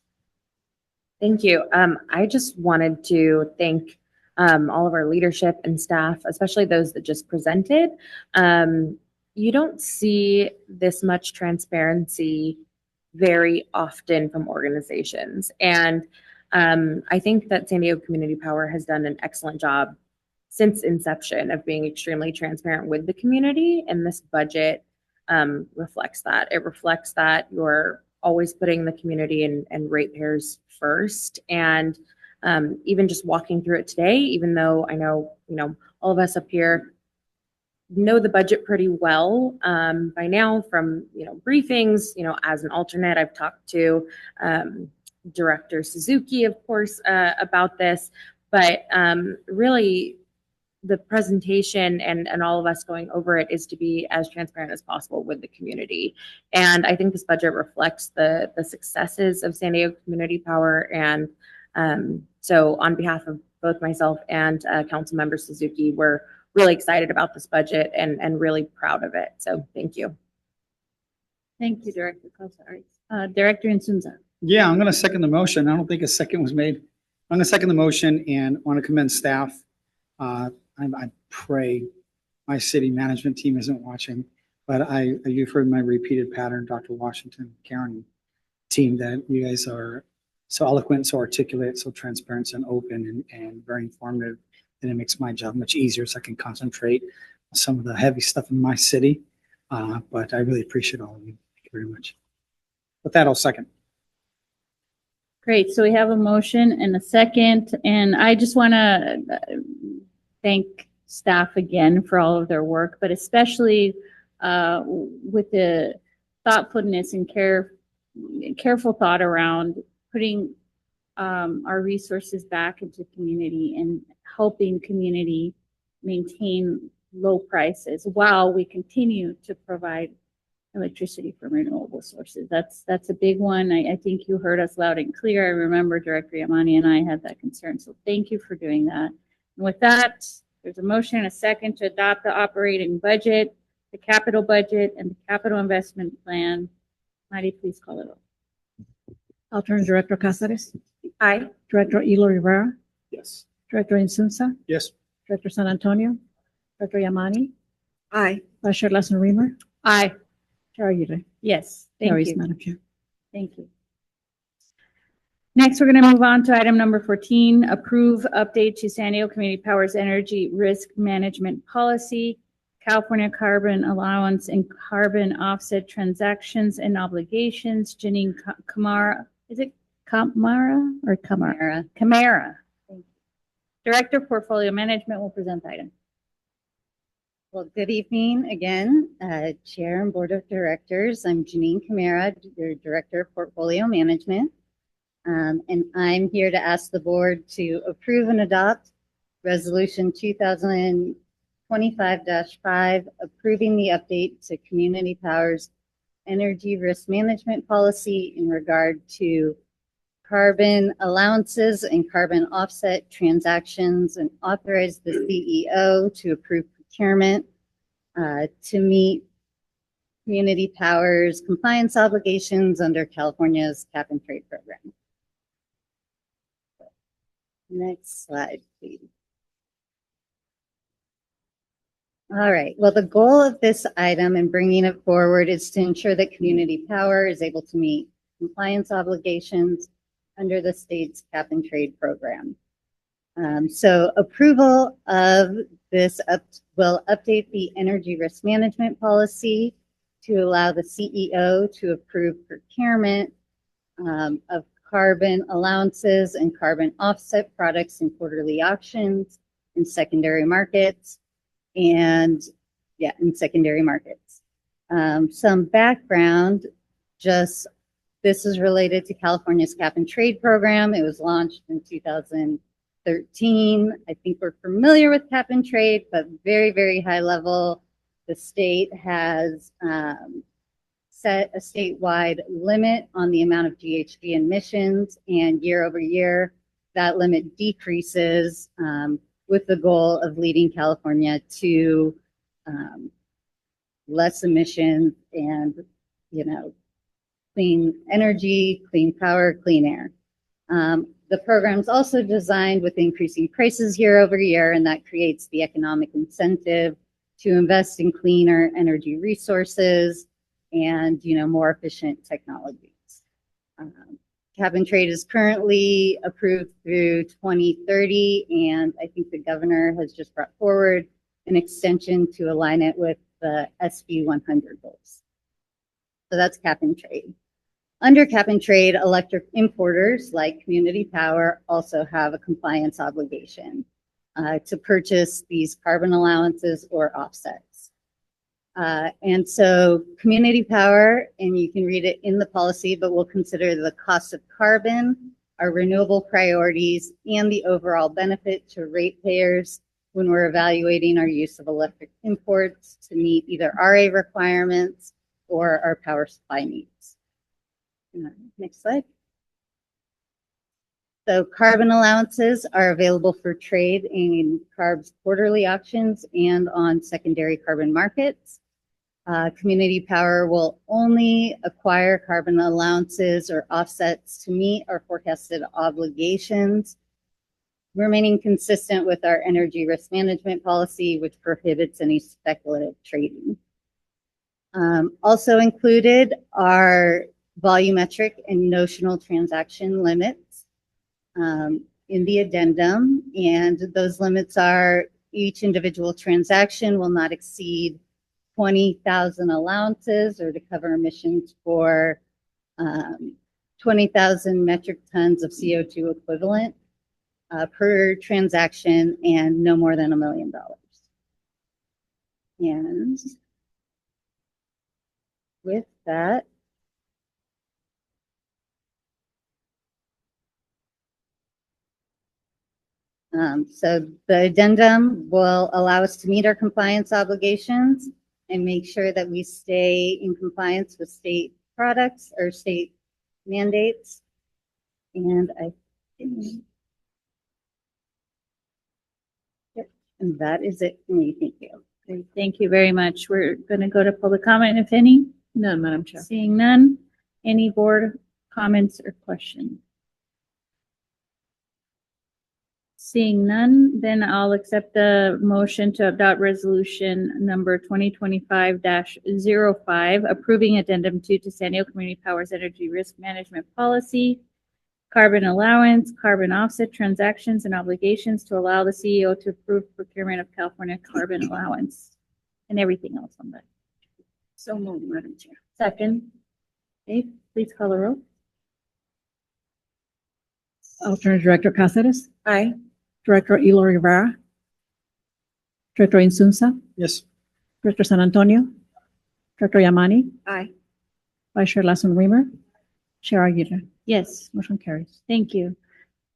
Thank you. I just wanted to thank all of our leadership and staff, especially those that just presented. You don't see this much transparency very often from organizations. And I think that San Diego Community Power has done an excellent job since inception of being extremely transparent with the community. And this budget reflects that. It reflects that you're always putting the community and ratepayers first. And even just walking through it today, even though I know, all of us up here know the budget pretty well by now from, briefings, as an alternate, I've talked to Director Suzuki, of course, about this, but really the presentation and all of us going over it is to be as transparent as possible with the community. And I think this budget reflects the successes of San Diego Community Power. And so on behalf of both myself and Councilmember Suzuki, we're really excited about this budget and really proud of it. So thank you. Thank you, Director Cáceres. Director Insunza. Yeah, I'm going to second the motion. I don't think a second was made. I'm going to second the motion and want to commend staff. I pray my city management team isn't watching, but you've heard my repeated pattern, Dr. Washington, Karen, team, that you guys are so eloquent, so articulate, so transparent and open and very informative. And it makes my job much easier so I can concentrate on some of the heavy stuff in my city. But I really appreciate all of you. Thank you very much. With that, I'll second. Great. So we have a motion and a second, and I just want to thank staff again for all of their work, but especially with the thoughtfulness and careful thought around putting our resources back into community and helping community maintain low prices while we continue to provide electricity from renewable sources. That's a big one. I think you heard us loud and clear. I remember Director Yamani and I had that concern. So thank you for doing that. And with that, there's a motion and a second to adopt the operating budget, the capital budget, and the capital investment plan. Mari, please call it up. Alternate Director Cáceres. Aye. Director Elo Rivera. Yes. Director Insunza. Yes. Director San Antonio. Director Yamani. Aye. Vice Chair Lassen-Reamer. Aye. Chair Aguirre. Yes. Thank Carries, you. Madam Chair. Thank you. Next, we're going to move on to item number 14, approve update to San Diego Community Power's energy risk management policy, California carbon allowance and carbon offset transactions and obligations. Janine Camara, is it Camara or Camara? Camara. Thank you. Director of Portfolio Management will present the item. Well, good evening again, Chair and Board of Directors. I'm Janine Camara, your Director of Portfolio Management. And I'm here to ask the board to approve and adopt Resolution 2025-5, approving the update to Community Power's energy risk management policy in regard to carbon allowances and carbon offset transactions, and authorize the CEO to approve procurement to meet Community Power's compliance obligations under California's cap and trade program. Next slide, please. All right. Well, the goal of this item and bringing it forward is to ensure that Community Power is able to meet compliance obligations under the state's cap and trade program. So approval of this will update the energy risk management policy to allow the CEO to approve procurement of carbon allowances and carbon offset products in quarterly auctions in secondary markets and in secondary markets. Some background, just this is related to California's cap and trade program. It was launched in 2013. I think we're familiar with cap and trade, but very, very high level. The state has set a statewide limit on the amount of GHG emissions, and year over year, that limit decreases with the goal of leading California to less emissions and, clean energy, clean power, clean air. The program is also designed with increasing prices year over year, and that creates the economic incentive to invest in cleaner energy resources and, more efficient technologies. Cap and trade is currently approved through 2030, and I think the governor has just brought forward an extension to align it with the SB 100 goals. So that's cap and trade. Under cap and trade, electric importers like Community Power also have a compliance obligation to purchase these carbon allowances or offsets. And so Community Power, and you can read it in the policy, but we'll consider the cost of carbon, our renewable priorities, and the overall benefit to ratepayers when we're evaluating our use of electric imports to meet either RA requirements or our power supply needs. Next slide. So carbon allowances are available for trade in CARB's quarterly auctions and on secondary carbon markets. Community Power will only acquire carbon allowances or offsets to meet our forecasted obligations, remaining consistent with our energy risk management policy, which prohibits any speculative trading. Also included are volumetric and notional transaction limits in the addendum, and those limits are each individual transaction will not exceed 20,000 allowances or to cover emissions for 20,000 metric tons of CO2 equivalent per transaction and no more than $1 million. And with that, so the addendum will allow us to meet our compliance obligations and make sure that we stay in compliance with state products or state mandates. And and that is it for me. Thank you. Great. Thank you very much. We're going to go to public comment, if any. None, Madam Chair. Seeing none, any board comments or questions? Seeing none, then I'll accept the motion to adopt resolution number 2025-05, approving addendum 2 to San Diego Community Power's energy risk management policy, carbon allowance, carbon offset transactions and obligations to allow the CEO to approve procurement of California carbon allowance and everything else on that. So moved, Madam Chair. Second. Dave, please call the roll. Alternate Director Cáceres. Aye. Director Eloy Rivera. Director Insunza. Yes. Director San Antonio. Director Yamani. Aye. Vice Chair Lassen-Weimer. Chair Aguirre. Yes. Motion carries. Thank you.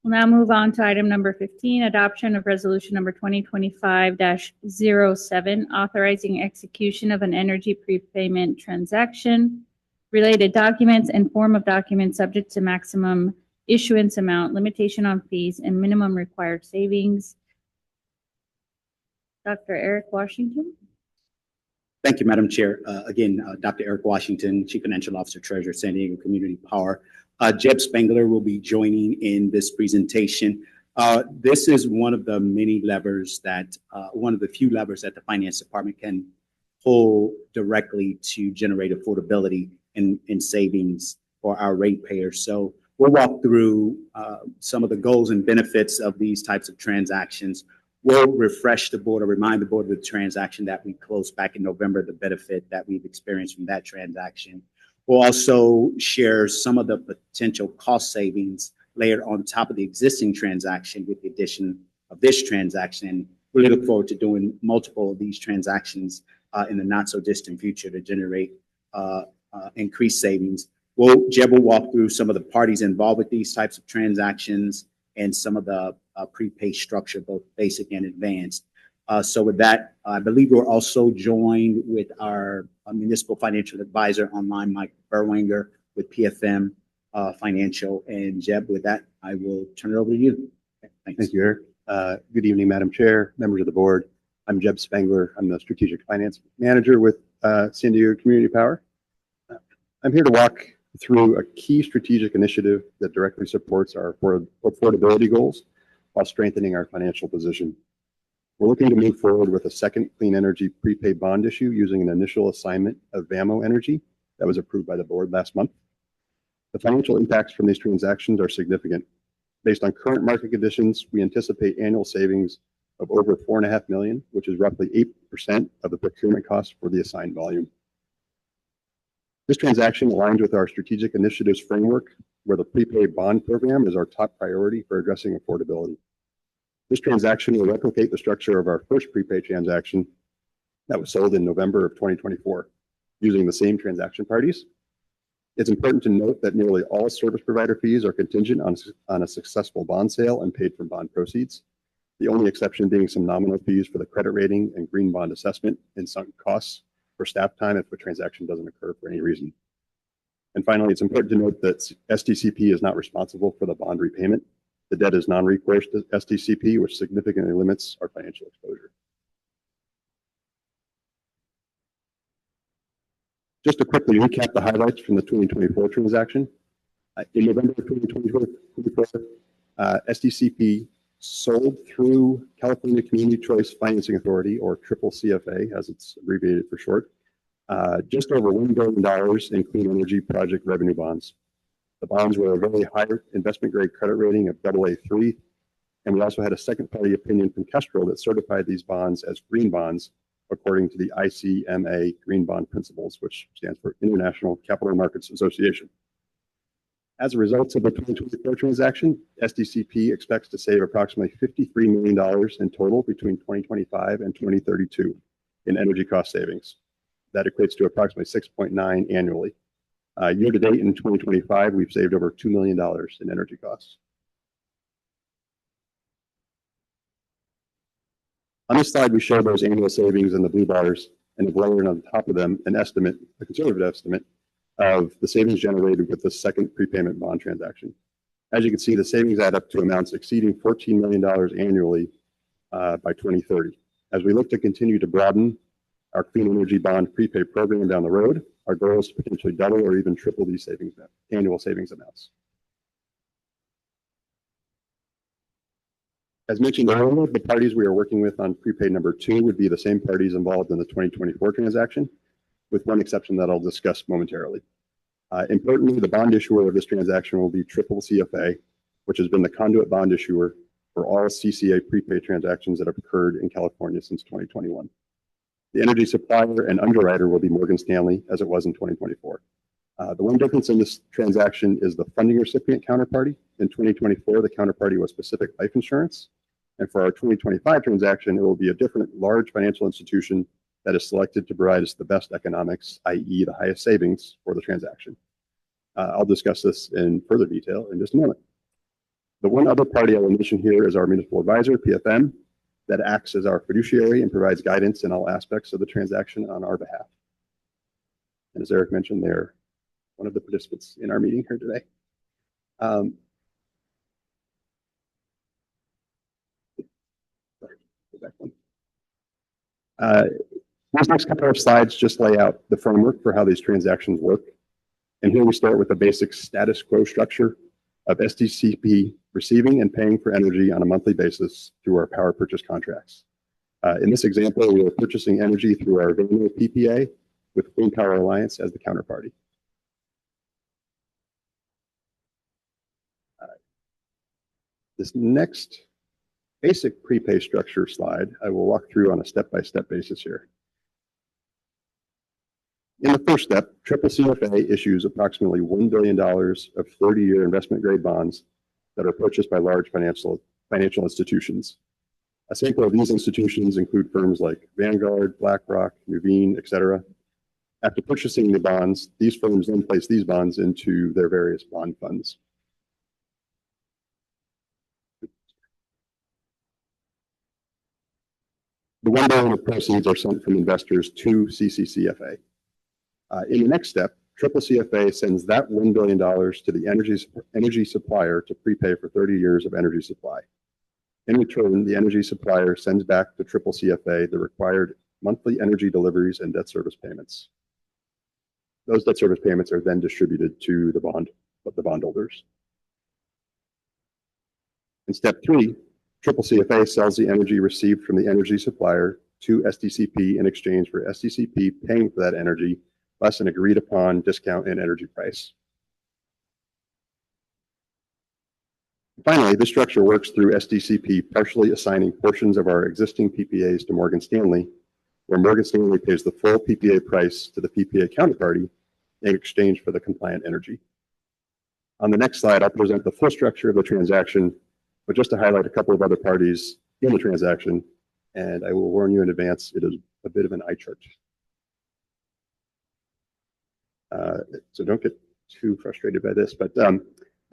We'll now move on to item number 15, adoption of resolution number 2025-07, authorizing execution of an energy prepayment transaction, related documents and form of documents subject to maximum issuance amount, limitation on fees, and minimum required savings. Dr. Eric Washington. Thank you, Madam Chair. Again, Dr. Eric Washington, Chief Financial Officer, Treasurer, San Diego Community Power. Jeb Spengler will be joining in this presentation. This is one of the many levers that, one of the few levers that the Finance Department can pull directly to generate affordability and savings for our ratepayers. So we'll walk through some of the goals and benefits of these types of transactions. We'll refresh the board or remind the board of the transaction that we closed back in November, the benefit that we've experienced from that transaction. We'll also share some of the potential cost savings layered on top of the existing transaction with the addition of this transaction. Really look forward to doing multiple of these transactions in the not so distant future to generate increased savings. Jeb will walk through some of the parties involved with these types of transactions and some of the prepay structure, both basic and advanced. So with that, I believe we're also joined with our municipal financial advisor online, Mike Berwanger with PFM Financial. And Jeb, with that, I will turn it over to you. Thanks. Thank you, Eric. Good evening, Madam Chair, members of the board. I'm Jeb Spengler. I'm the Strategic Finance Manager with San Diego Community Power. I'm here to walk through a key strategic initiative that directly supports our affordability goals while strengthening our financial position. We're looking to move forward with a second clean energy prepaid bond issue using an initial assignment of VAMO Energy that was approved by the board last month. The financial impacts from these transactions are significant. Based on current market conditions, we anticipate annual savings of over $4.5 million, which is roughly 8% of the procurement cost for the assigned volume. This transaction aligns with our strategic initiatives framework, where the prepaid bond program is our top priority for addressing affordability. This transaction will replicate the structure of our first prepaid transaction that was sold in November of 2024, using the same transaction parties. It's important to note that nearly all service provider fees are contingent on a successful bond sale and paid from bond proceeds. The only exception being some nominal fees for the credit rating and green bond assessment and sunk costs for staff time if a transaction doesn't occur for any reason. And finally, it's important to note that SDCP is not responsible for the bond repayment. The debt is non-recourse to SDCP, which significantly limits our financial exposure. Just to quickly recap the highlights from the 2024 transaction. In November of 2024, SDCP sold through California Community Choice Financing Authority, or triple CFA, as it's abbreviated for short, just over $1 billion in clean energy project revenue bonds. The bonds were a very high investment grade credit rating of AA3, and we also had a second party opinion from Kestrel that certified these bonds as green bonds according to the ICMA Green Bond Principles, which stands for International Capital Markets Association. As a result of the 2024 transaction, SDCP expects to save approximately $53 million in total between 2025 and 2032 in energy cost savings. That equates to approximately 6.9 annually. Year to date in 2025, we've saved over $2 million in energy costs. On this slide, we show those annual savings in the blue bars and have layered on top of them an estimate, a conservative estimate, of the savings generated with the second prepayment bond transaction. As you can see, the savings add up to amounts exceeding $14 million annually by 2030. As we look to continue to broaden our clean energy bond prepaid program down the road, our goal is to potentially double or even triple these savings, annual savings amounts. As mentioned earlier, the parties we are working with on prepaid number 2 would be the same parties involved in the 2024 transaction, with one exception that I'll discuss momentarily. Importantly, the bond issuer of this transaction will be triple CFA, which has been the conduit bond issuer for all CCA prepaid transactions that have occurred in California since 2021. The energy supplier and underwriter will be Morgan Stanley, as it was in 2024. The one difference in this transaction is the funding recipient counterparty. In 2024, the counterparty was Pacific Life Insurance. And for our 2025 transaction, it will be a different large financial institution that is selected to provide us the best economics, i.e. the highest savings for the transaction. I'll discuss this in further detail in just a moment. The one other party I will mention here is our municipal advisor, PFM, that acts as our fiduciary and provides guidance in all aspects of the transaction on our behalf. And as Eric mentioned, they're one of the participants in our meeting here today. These next couple of slides just lay out the framework for how these transactions work. And here we start with the basic status quo structure of SDCP receiving and paying for energy on a monthly basis through our power purchase contracts. In this example, we are purchasing energy through our VAMO PPA with Clean Power Alliance as the counterparty. This next basic prepay structure slide, I will walk through on a step-by-step basis here. In the first step, Triple CFA issues approximately $1 billion of 30-year investment-grade bonds that are purchased by large financial institutions. A sample of these institutions include firms like Vanguard, BlackRock, Nuveen, etc. After purchasing the bonds, these firms then place these bonds into their various bond funds. The $1 billion of proceeds are sent from investors to CCCFA. In the next step, Triple CFA sends that $1 billion to the energy supplier to prepay for 30 years of energy supply. In return, the energy supplier sends back to Triple CFA the required monthly energy deliveries and debt service payments. Those debt service payments are then distributed to the bondholders. In step 3, Triple CFA sells the energy received from the energy supplier to SDCP in exchange for SDCP paying for that energy less an agreed upon discount in energy price. Finally, this structure works through SDCP partially assigning portions of our existing PPAs to Morgan Stanley, where Morgan Stanley pays the full PPA price to the PPA counterparty in exchange for the compliant energy. On the next slide, I'll present the full structure of the transaction, but just to highlight a couple of other parties in the transaction, and I will warn you in advance, it is a bit of an eye chart. So don't get too frustrated by this, but the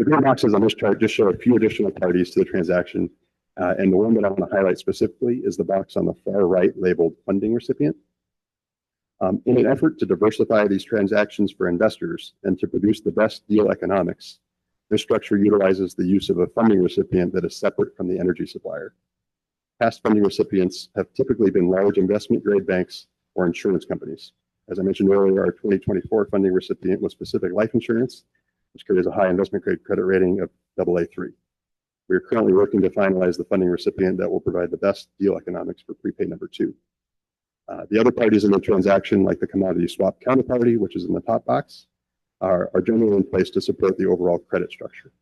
green boxes on this chart just show a few additional parties to the transaction. And the one that I want to highlight specifically is the box on the far right labeled funding recipient. In an effort to diversify these transactions for investors and to produce the best deal economics, this structure utilizes the use of a funding recipient that is separate from the energy supplier. Past funding recipients have typically been large investment-grade banks or insurance companies. As I mentioned earlier, our 2024 funding recipient was Pacific Life Insurance, which carries a high investment-grade credit rating of AA3. We are currently working to finalize the funding recipient that will provide the best deal economics for prepay number 2. The other parties in the transaction, like the commodity swap counterparty, which is in the top box, are generally in place to support the overall credit structure.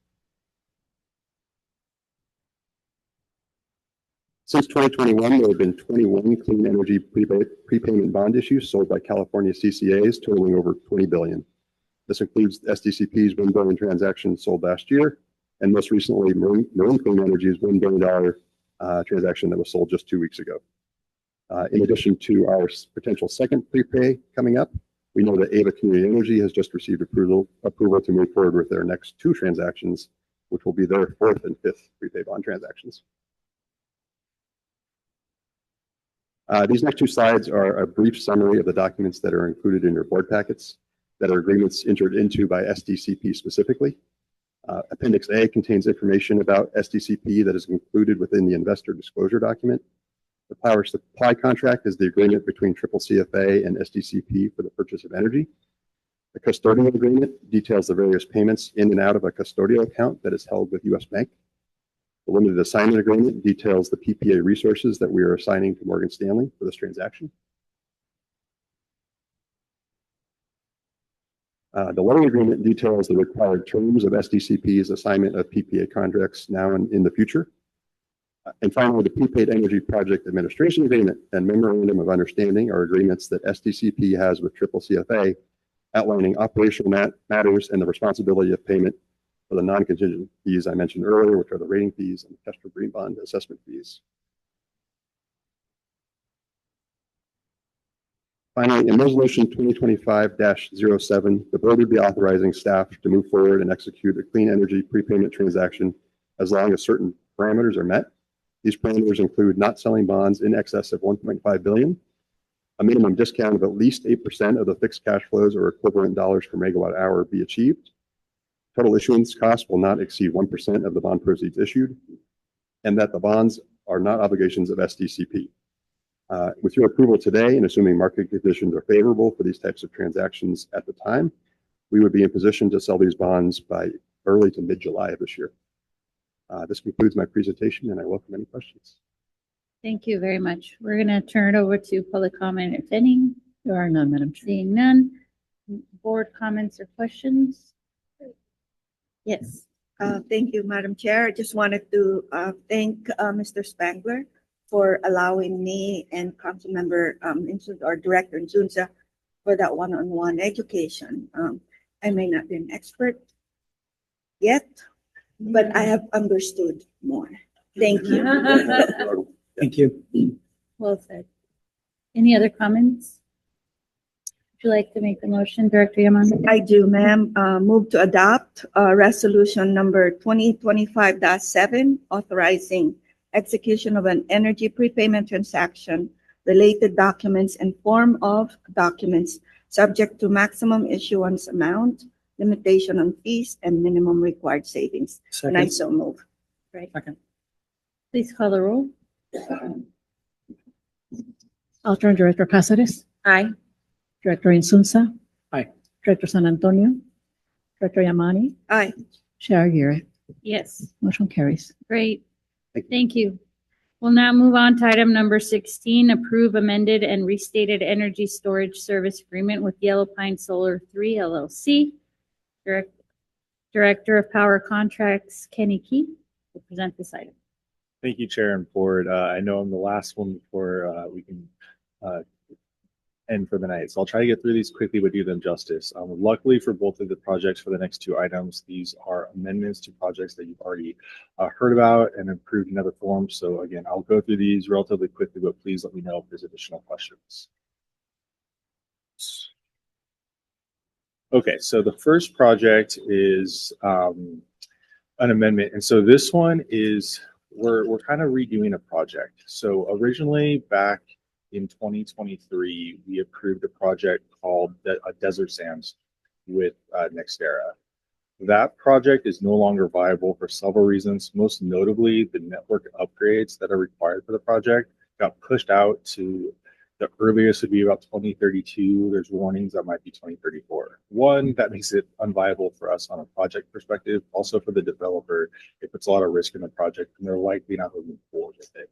Since 2021, there have been 21 clean energy prepayment bond issues sold by California CCAs totaling over $20 billion. This includes SDCP's $1 billion transaction sold last year, and most recently, Marine Clean Energy's $1 billion transaction that was sold just 2 weeks ago. In addition to our potential second prepay coming up, we know that Ava Community Energy has just received approval to move forward with their next 2 transactions, which will be their 4th and 5th prepay bond transactions. These next 2 slides are a brief summary of the documents that are included in your board packets that are agreements entered into by SDCP specifically. Appendix A contains information about SDCP that is included within the investor disclosure document. The power supply contract is the agreement between Triple CFA and SDCP for the purchase of energy. The custodial agreement details the various payments in and out of a custodial account that is held with U.S. Bank. The limited assignment agreement details the PPA resources that we are assigning to Morgan Stanley for this transaction. The loan agreement details the required terms of SDCP's assignment of PPA contracts now and in the future. And finally, the Prepaid Energy Project Administration Agreement and Memorandum of Understanding are agreements that SDCP has with Triple CFA outlining operational matters and the responsibility of payment for the non-contingent fees I mentioned earlier, which are the rating fees and the Kestrel Green Bond assessment fees. Finally, in Resolution 2025-07, the board would be authorizing staff to move forward and execute a clean energy prepayment transaction as long as certain parameters are met. These parameters include not selling bonds in excess of $1.5 billion, a minimum discount of at least 8% of the fixed cash flows or equivalent dollars per megawatt hour be achieved. Total issuance costs will not exceed 1% of the bond proceeds issued, and that the bonds are not obligations of SDCP. With your approval today, and assuming market conditions are favorable for these types of transactions at the time, we would be in position to sell these bonds by early to mid-July of this year. This concludes my presentation, and I welcome any questions. Thank you very much. We're going to turn it over to public comment, if any. There are none, Madam Chair. Seeing none. Board comments or questions? Yes. Thank you, Madam Chair. I just wanted to thank Mr. Spangler for allowing me and Councilmember or Director Nzunza for that one-on-one education. I may not be an expert yet, but I have understood more. Thank you. Thank you. Well said. Any other comments? Would you like to make the motion, Director Yaman? I do, ma'am. Move to adopt resolution number 2025-7, authorizing execution of an energy prepayment transaction, related documents and form of documents subject to maximum issuance amount, limitation on fees, and minimum required savings. And I so move. Right. Second. Please call the roll. Alternate Director Cáceres, Aye. Director Insunza. Aye. Director San Antonio, Director Yamani, Aye. Chair Aguirre. Yes, Motion carries. great. Thank you. We'll now move on to item number 16, approve amended and restated energy storage service agreement with Yellow Pine Solar 3 LLC. Director of Power Contracts, Kenny Key, will present this item. Thank you, Chair and Board. I know I'm the last one before we can end for the night, so I'll try to get through these quickly but do them justice. Luckily for both of the projects for the next two items, these are amendments to projects that you've already heard about and approved in other forms. So again, I'll go through these relatively quickly, but please let me know if there's additional questions. Okay, so the first project is an amendment, and so this one is we're kind of redoing a project. So originally back in 2023, we approved a project called Desert Sands with NextEra. That project is no longer viable for several reasons. Most notably, the network upgrades that are required for the project got pushed out to the earliest would be about 2032. There's warnings that might be 2034. One, that makes it unviable for us on a project perspective. Also for the developer, it puts a lot of risk in the project and they're likely not moving forward with it.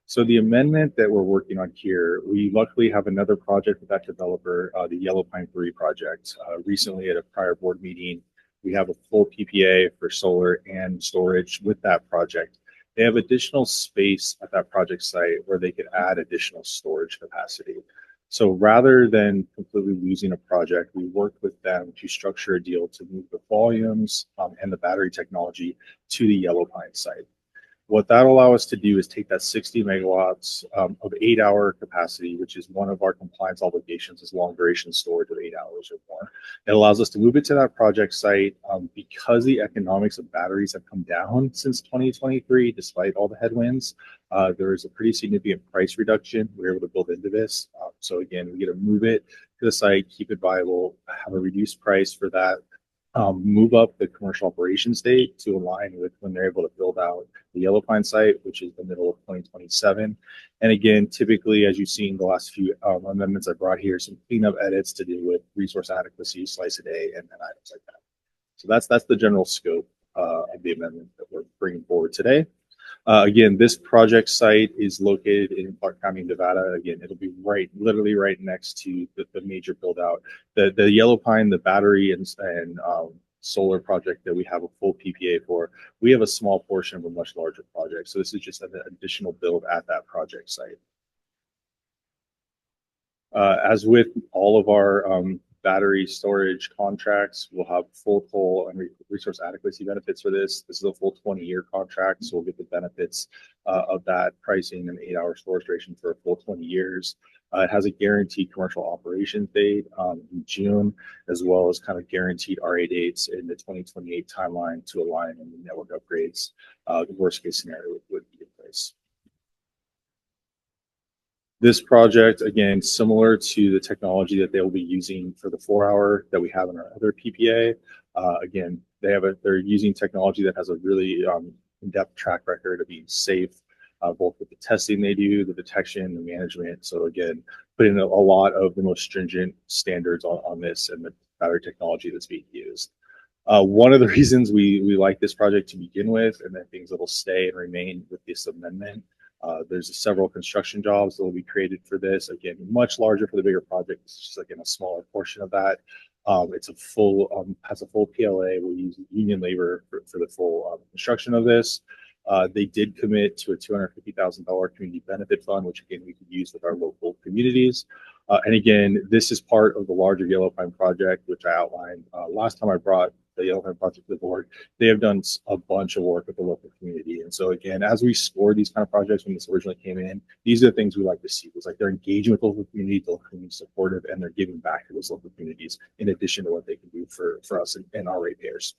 So the amendment that we're working on here, we luckily have another project with that developer, the Yellow Pine 3 project. Recently at a prior board meeting, we have a full PPA for solar and storage with that project. They have additional space at that project site where they could add additional storage capacity. So rather than completely losing a project, we worked with them to structure a deal to move the volumes and the battery technology to the Yellow Pine site. What that'll allow us to do is take that 60 megawatts of 8-hour capacity, which is one of our compliance obligations, is long duration storage of 8 hours or more. It allows us to move it to that project site because the economics of batteries have come down since 2023, despite all the headwinds. There is a pretty significant price reduction we're able to build into this. So again, we get to move it to the site, keep it viable, have a reduced price for that. Move up the commercial operations date to align with when they're able to build out the Yellow Pine site, which is the middle of 2027. And again, typically, as you've seen the last few amendments I brought here, some cleanup edits to do with resource adequacy, slice a day, and items like that. So that's the general scope of the amendment that we're bringing forward today. Again, this project site is located in Clark County, Nevada. Again, it'll be literally right next to the major build out. The Yellow Pine, the battery and solar project that we have a full PPA for, we have a small portion of a much larger project. So this is just an additional build at that project site. As with all of our battery storage contracts, we'll have full toll and resource adequacy benefits for this. This is a full 20-year contract, so we'll get the benefits of that pricing and 8-hour storage duration for a full 20 years. It has a guaranteed commercial operations date in June, as well as kind of guaranteed RA dates in the 2028 timeline to align in the network upgrades. The worst case scenario would be in place. This project, again, similar to the technology that they'll be using for the 4-hour that we have in our other PPA. Again, they're using technology that has a really in-depth track record of being safe, both with the testing they do, the detection, the management. So again, putting in a lot of the most stringent standards on this and the battery technology that's being used. One of the reasons we like this project to begin with, and then things that will stay and remain with this amendment, there's several construction jobs that will be created for this. Again, much larger for the bigger project. It's just again a smaller portion of that. It's a full has a full PLA. We'll use union labor for the full construction of this. They did commit to a $250,000 community benefit fund, which again, we could use with our local communities. And again, this is part of the larger Yellow Pine project, which I outlined last time I brought the Yellow Pine project to the board. They have done a bunch of work with the local community. And so again, as we score these kind of projects when this originally came in, these are the things we like to see. It's like they're engaging with local community, the local community supportive, and they're giving back to those local communities in addition to what they can do for us and our ratepayers.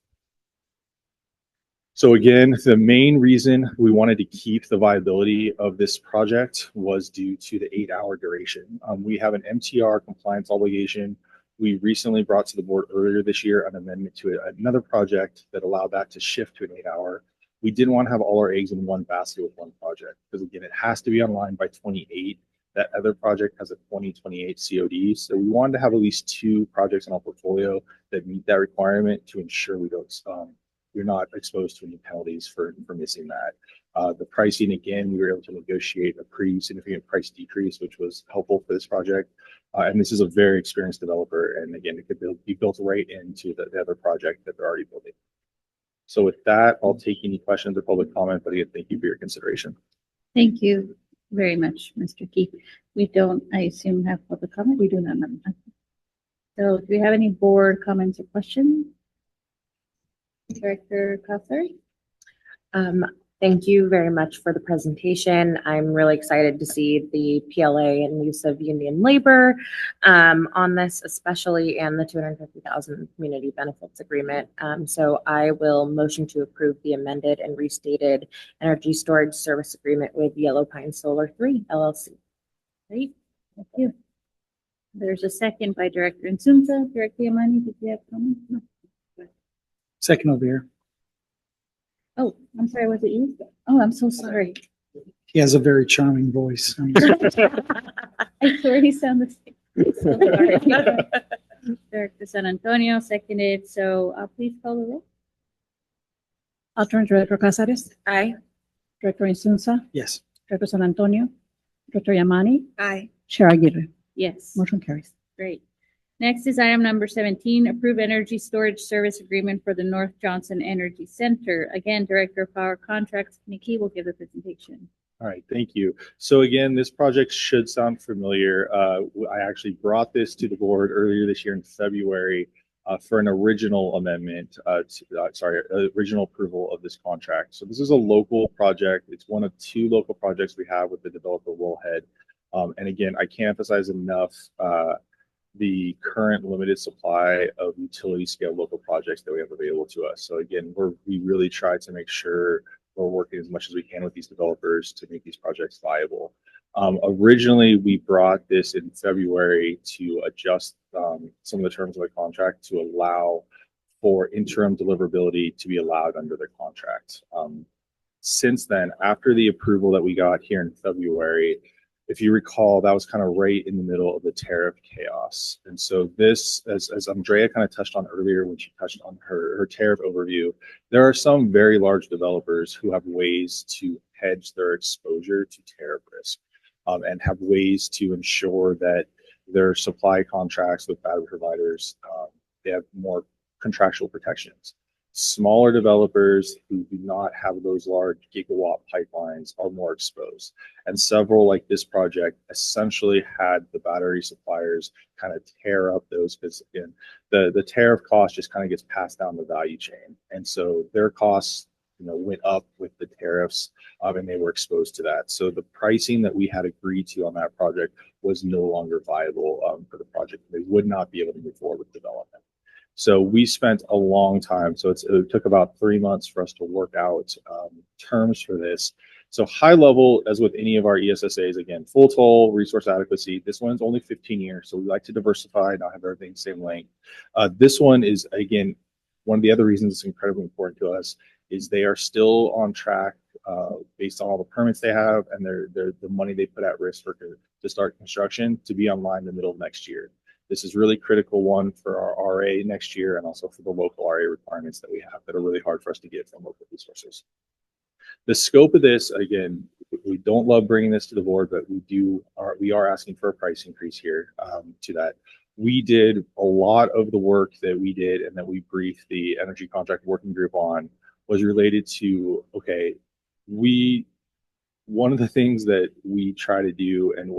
So again, the main reason we wanted to keep the viability of this project was due to the 8-hour duration. We have an MTR compliance obligation. We recently brought to the board earlier this year an amendment to another project that allowed that to shift to an 8-hour. We didn't want to have all our eggs in one basket with one project because again, it has to be online by 28. That other project has a 2028 COD. So we wanted to have at least 2 projects in our portfolio that meet that requirement to ensure we don't you're not exposed to any penalties for missing that. The pricing, again, we were able to negotiate a pretty significant price decrease, which was helpful for this project. And this is a very experienced developer. And again, it could be built right into the other project that they're already building. So with that, I'll take any questions or public comment, but again, thank you for your consideration. Thank you very much, Mr. Keith. We don't, I assume, have public comment. We do not. So do we have any board comments or questions? Director Cosser? Thank you very much for the presentation. I'm really excited to see the PLA and use of union labor on this, especially and the $250,000 community benefits agreement. So I will motion to approve the amended and restated energy storage service agreement with Yellow Pine Solar 3 LLC. Great, thank you. There's a second by Director Insunza. Director Yamani, did you have comments? No. Second over here. Oh, I'm sorry, was it you? Oh, I'm so sorry. He has a very charming voice. I already sound the same. So sorry. Director San Antonio seconded, so please call the roll. Alternate Director Casares. Aye. Director Insunza. Yes. Director San Antonio. Director Yamani. Aye. Chair Aguirre. Yes. Motion carries. Great. Next is item number 17, approve energy storage service agreement for the North Johnson Energy Center. Again, Director of Power Contracts, Nikki, will give the presentation. All right, thank you. So again, this project should sound familiar. I actually brought this to the board earlier this year in February for an original amendment, original approval of this contract. So this is a local project. It's one of 2 local projects we have with the developer Wellhead. And again, I can't emphasize enough the current limited supply of utility scale local projects that we have available to us. So again, we really try to make sure we're working as much as we can with these developers to make these projects viable. Originally, we brought this in February to adjust some of the terms of the contract to allow for interim deliverability to be allowed under the contract. Since then, after the approval that we got here in February, if you recall, that was kind of right in the middle of the tariff chaos. And so this, as Andrea kind of touched on earlier when she touched on her tariff overview, there are some very large developers who have ways to hedge their exposure to tariff risk and have ways to ensure that their supply contracts with battery providers, they have more contractual protections. Smaller developers who do not have those large gigawatt pipelines are more exposed. And several like this project essentially had the battery suppliers kind of tear up those because again, the tariff cost just kind of gets passed down the value chain. And so their costs went up with the tariffs and they were exposed to that. So the pricing that we had agreed to on that project was no longer viable for the project. They would not be able to move forward with development. So we spent a long time. So it took about 3 months for us to work out terms for this. So high level, as with any of our ESSAs, again, full toll, resource adequacy. This one's only 15 years. So we like to diversify, not have everything the same length. This one is, again, one of the other reasons it's incredibly important to us is they are still on track based on all the permits they have and the money they put at risk to start construction to be online in the middle of next year. This is really critical one for our RA next year and also for the local RA requirements that we have that are really hard for us to get from local resources. The scope of this, again, we don't love bringing this to the board, but we are asking for a price increase here to that. We did a lot of the work that we did and that we briefed the energy contract working group on was related to, okay, one of the things that we try to do, and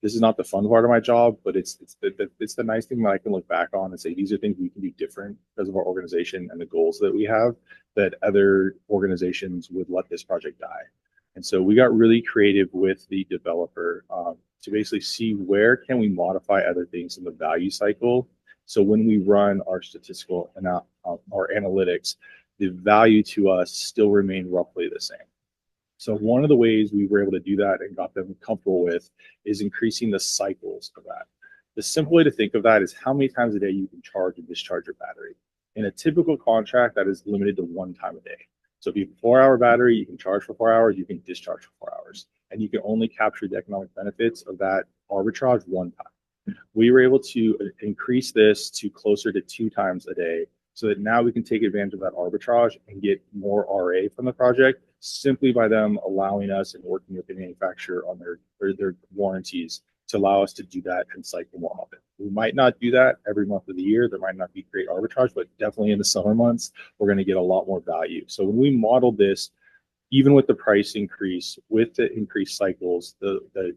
this is not the fun part of my job, but it's the nice thing that I can look back on and say, these are things we can do different because of our organization and the goals that we have, that other organizations would let this project die. And so we got really creative with the developer to basically see where can we modify other things in the value cycle. So when we run our statistical and our analytics, the value to us still remain roughly the same. So one of the ways we were able to do that and got them comfortable with is increasing the cycles of that. The simple way to think of that is how many times a day you can charge and discharge your battery. In a typical contract, that is limited to 1 time a day. So if you have a 4-hour battery, you can charge for 4 hours, you can discharge for 4 hours, and you can only capture the economic benefits of that arbitrage 1 time. We were able to increase this to closer to 2 times a day, so that now we can take advantage of that arbitrage and get more RA from the project simply by them allowing us and working with the manufacturer on their warranties to allow us to do that and cycle more often. We might not do that every month of the year. There might not be great arbitrage, but definitely in the summer months, we're going to get a lot more value. So when we modeled this, even with the price increase, with the increased cycles, the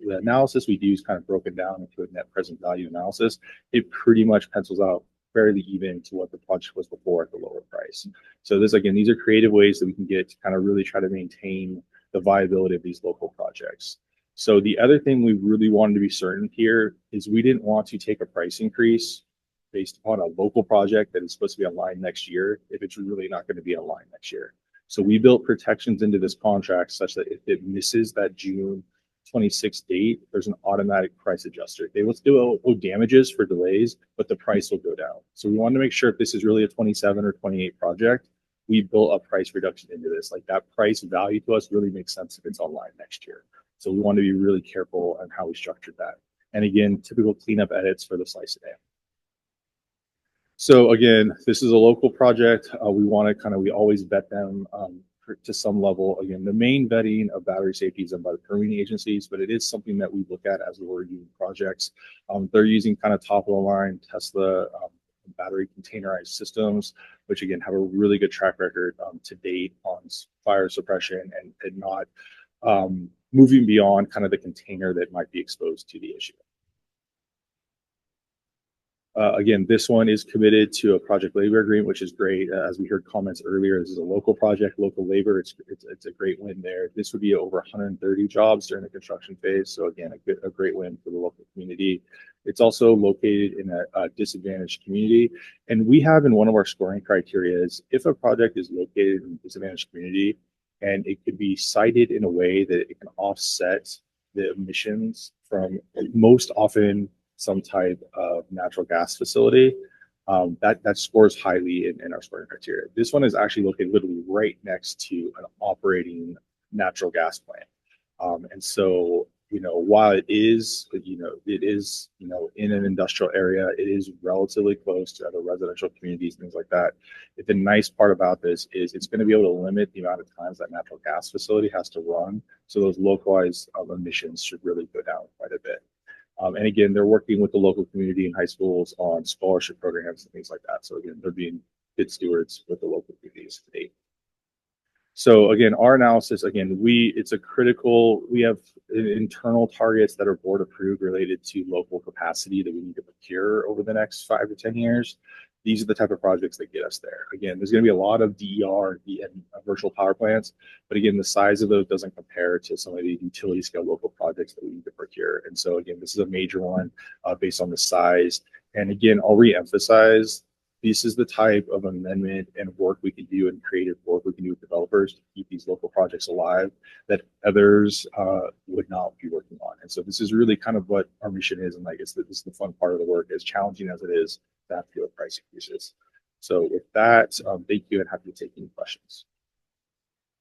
analysis we do is kind of broken down into a net present value analysis. It pretty much pencils out fairly even to what the project was before at the lower price. So these are creative ways that we can get to kind of really try to maintain the viability of these local projects. So the other thing we really wanted to be certain here is we didn't want to take a price increase based upon a local project that is supposed to be online next year if it's really not going to be online next year. So we built protections into this contract such that if it misses that June 26th date, there's an automatic price adjuster. They will still owe damages for delays, but the price will go down. So we wanted to make sure if this is really a 27 or 28 project, we built a price reduction into this. Like that price value to us really makes sense if it's online next year. So we want to be really careful on how we structured that. And again, typical cleanup edits for the slice a day. So again, this is a local project. We always vet them to some level. Again, the main vetting of battery safety is done by the permitting agencies, but it is something that we look at as we're reviewing projects. They're using kind of top of the line Tesla battery containerized systems, which again have a really good track record to date on fire suppression and not moving beyond kind of the container that might be exposed to the issue. Again, this one is committed to a project labor agreement, which is great. As we heard comments earlier, this is a local project, local labor. It's a great win there. This would be over 130 jobs during the construction phase. So again, a great win for the local community. It's also located in a disadvantaged community. And we have in one of our scoring criteria is if a project is located in a disadvantaged community and it could be sited in a way that it can offset the emissions from most often some type of natural gas facility, that scores highly in our scoring criteria. This one is actually located literally right next to an operating natural gas plant. And so, while it is in an industrial area, it is relatively close to other residential communities, things like that. The nice part about this is it's going to be able to limit the amount of times that natural gas facility has to run. So those localized emissions should really go down quite a bit. And again, they're working with the local community and high schools on scholarship programs and things like that. So again, they're being good stewards with the local communities to date. So again, our analysis, again, we have internal targets that are board approved related to local capacity that we need to procure over the next 5 to 10 years. These are the type of projects that get us there. Again, there's going to be a lot of DER and virtual power plants, but again, the size of those doesn't compare to some of the utility scale local projects that we need to procure. And so again, this is a major one based on the size. And again, I'll reemphasize, this is the type of amendment and work we can do and creative work we can do with developers to keep these local projects alive that others would not be working on. And so this is really kind of what our mission is. And I guess this is the fun part of the work, as challenging as it is to have to deal with price increases. So with that, thank you and happy to take any questions.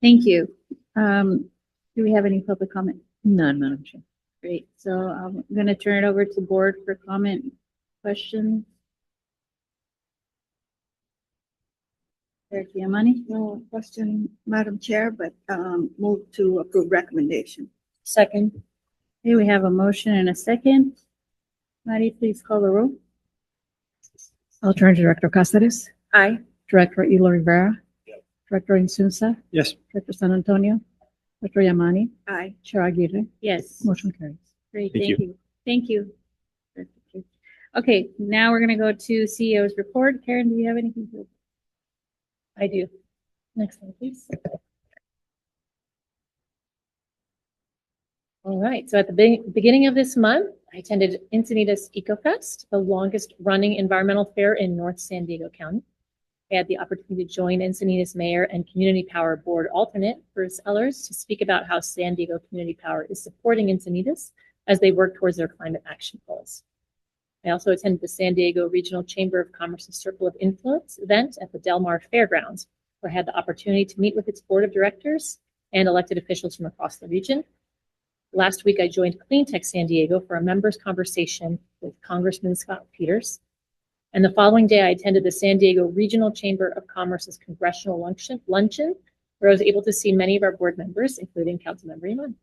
Thank you. Do we have any public comment? None, Madam Chair. Great. So I'm going to turn it over to board for comment, questions. No question, Madam Chair, but move to approve recommendation. Second. Okay, we have a motion and a second. Maddie, please call the roll. Alternative Director Cáceres. Aye. Director Elo Rivera. Yep. Director Insunza, Yes. Director San Antonio, Director Yamani, Aye. Chair Aguirre. Yes. Motion carries. Great, Thank thank you. Thank you. Okay, now we're gonna go to CEO's report. Karen, do you have anything to? I do. Next slide, please. All right, so at the beginning of this month, I attended Encinitas EcoFest, the longest running environmental fair in North San Diego County. I had the opportunity to join Encinitas Mayor and Community Power Board alternate Bruce Ellers to speak about how San Diego Community Power is supporting Encinitas as they work towards their climate action goals. I also attended the San Diego Regional Chamber of Commerce's Circle of Influence event at the Del Mar Fairgrounds, where I had the opportunity to meet with its board of directors and elected officials from across the region. Last week, I joined Clean Tech San Diego for a members' conversation with Congressman Scott Peters. And the following day, I attended the San Diego Regional Chamber of Commerce's Congressional Luncheon, where I was able to see many of our board members, including Councilmember Iman.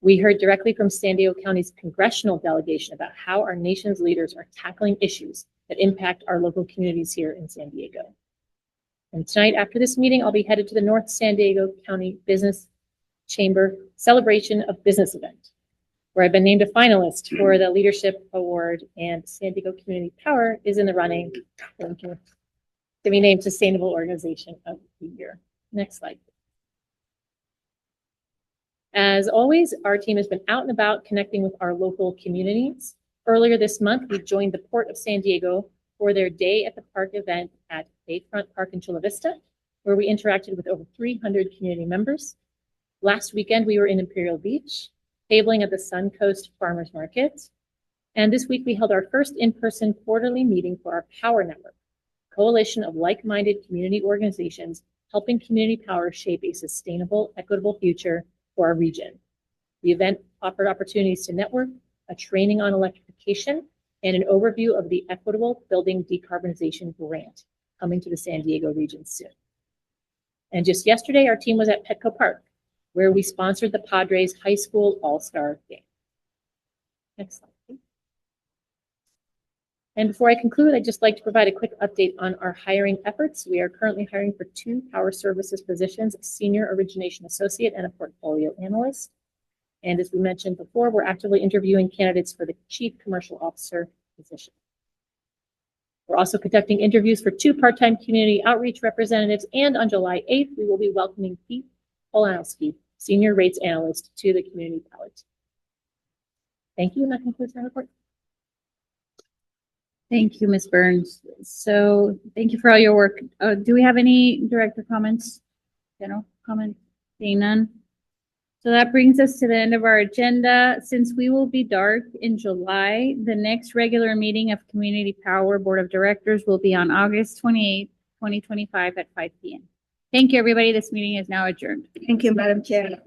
We heard directly from San Diego County's congressional delegation about how our nation's leaders are tackling issues that impact our local communities here in San Diego. And tonight, after this meeting, I'll be headed to the North San Diego County Business Chamber Celebration of Business event, where I've been named a finalist for the Leadership Award, and San Diego Community Power is in the running, thank you, to be named Sustainable Organization of the Year. Next slide. As always, our team has been out and about connecting with our local communities. Earlier this month, we joined the Port of San Diego for their Day at the Park event at Bayfront Park in Chula Vista, where we interacted with over 300 community members. Last weekend, we were in Imperial Beach, tabling at the Suncoast Farmers Market. And this week, we held our first in-person quarterly meeting for our Power Network, a coalition of like-minded community organizations helping community power shape a sustainable, equitable future for our region. The event offered opportunities to network, a training on electrification, and an overview of the Equitable Building Decarbonization Grant coming to the San Diego region soon. And just yesterday, our team was at Petco Park, where we sponsored the Padres High School All-Star Game. Next slide, please. And before I conclude, I'd just like to provide a quick update on our hiring efforts. We are currently hiring for 2 power services positions, a senior origination associate and a portfolio analyst. And as we mentioned before, we're actively interviewing candidates for the chief commercial officer position. We're also conducting interviews for 2 part-time community outreach representatives, and on July 8th, we will be welcoming Pete Polanowski, senior rates analyst, to the community power team. Thank you, and that concludes my report. Thank you, Ms. Burns. So thank you for all your work. Do we have any director comments? General comments? Seeing none. So that brings us to the end of our agenda. Since we will be dark in July, the next regular meeting of Community Power Board of Directors will be on August 28th, 2025 at 5 p.m. Thank you, everybody. This meeting is now adjourned. Thank you, Madam Chair.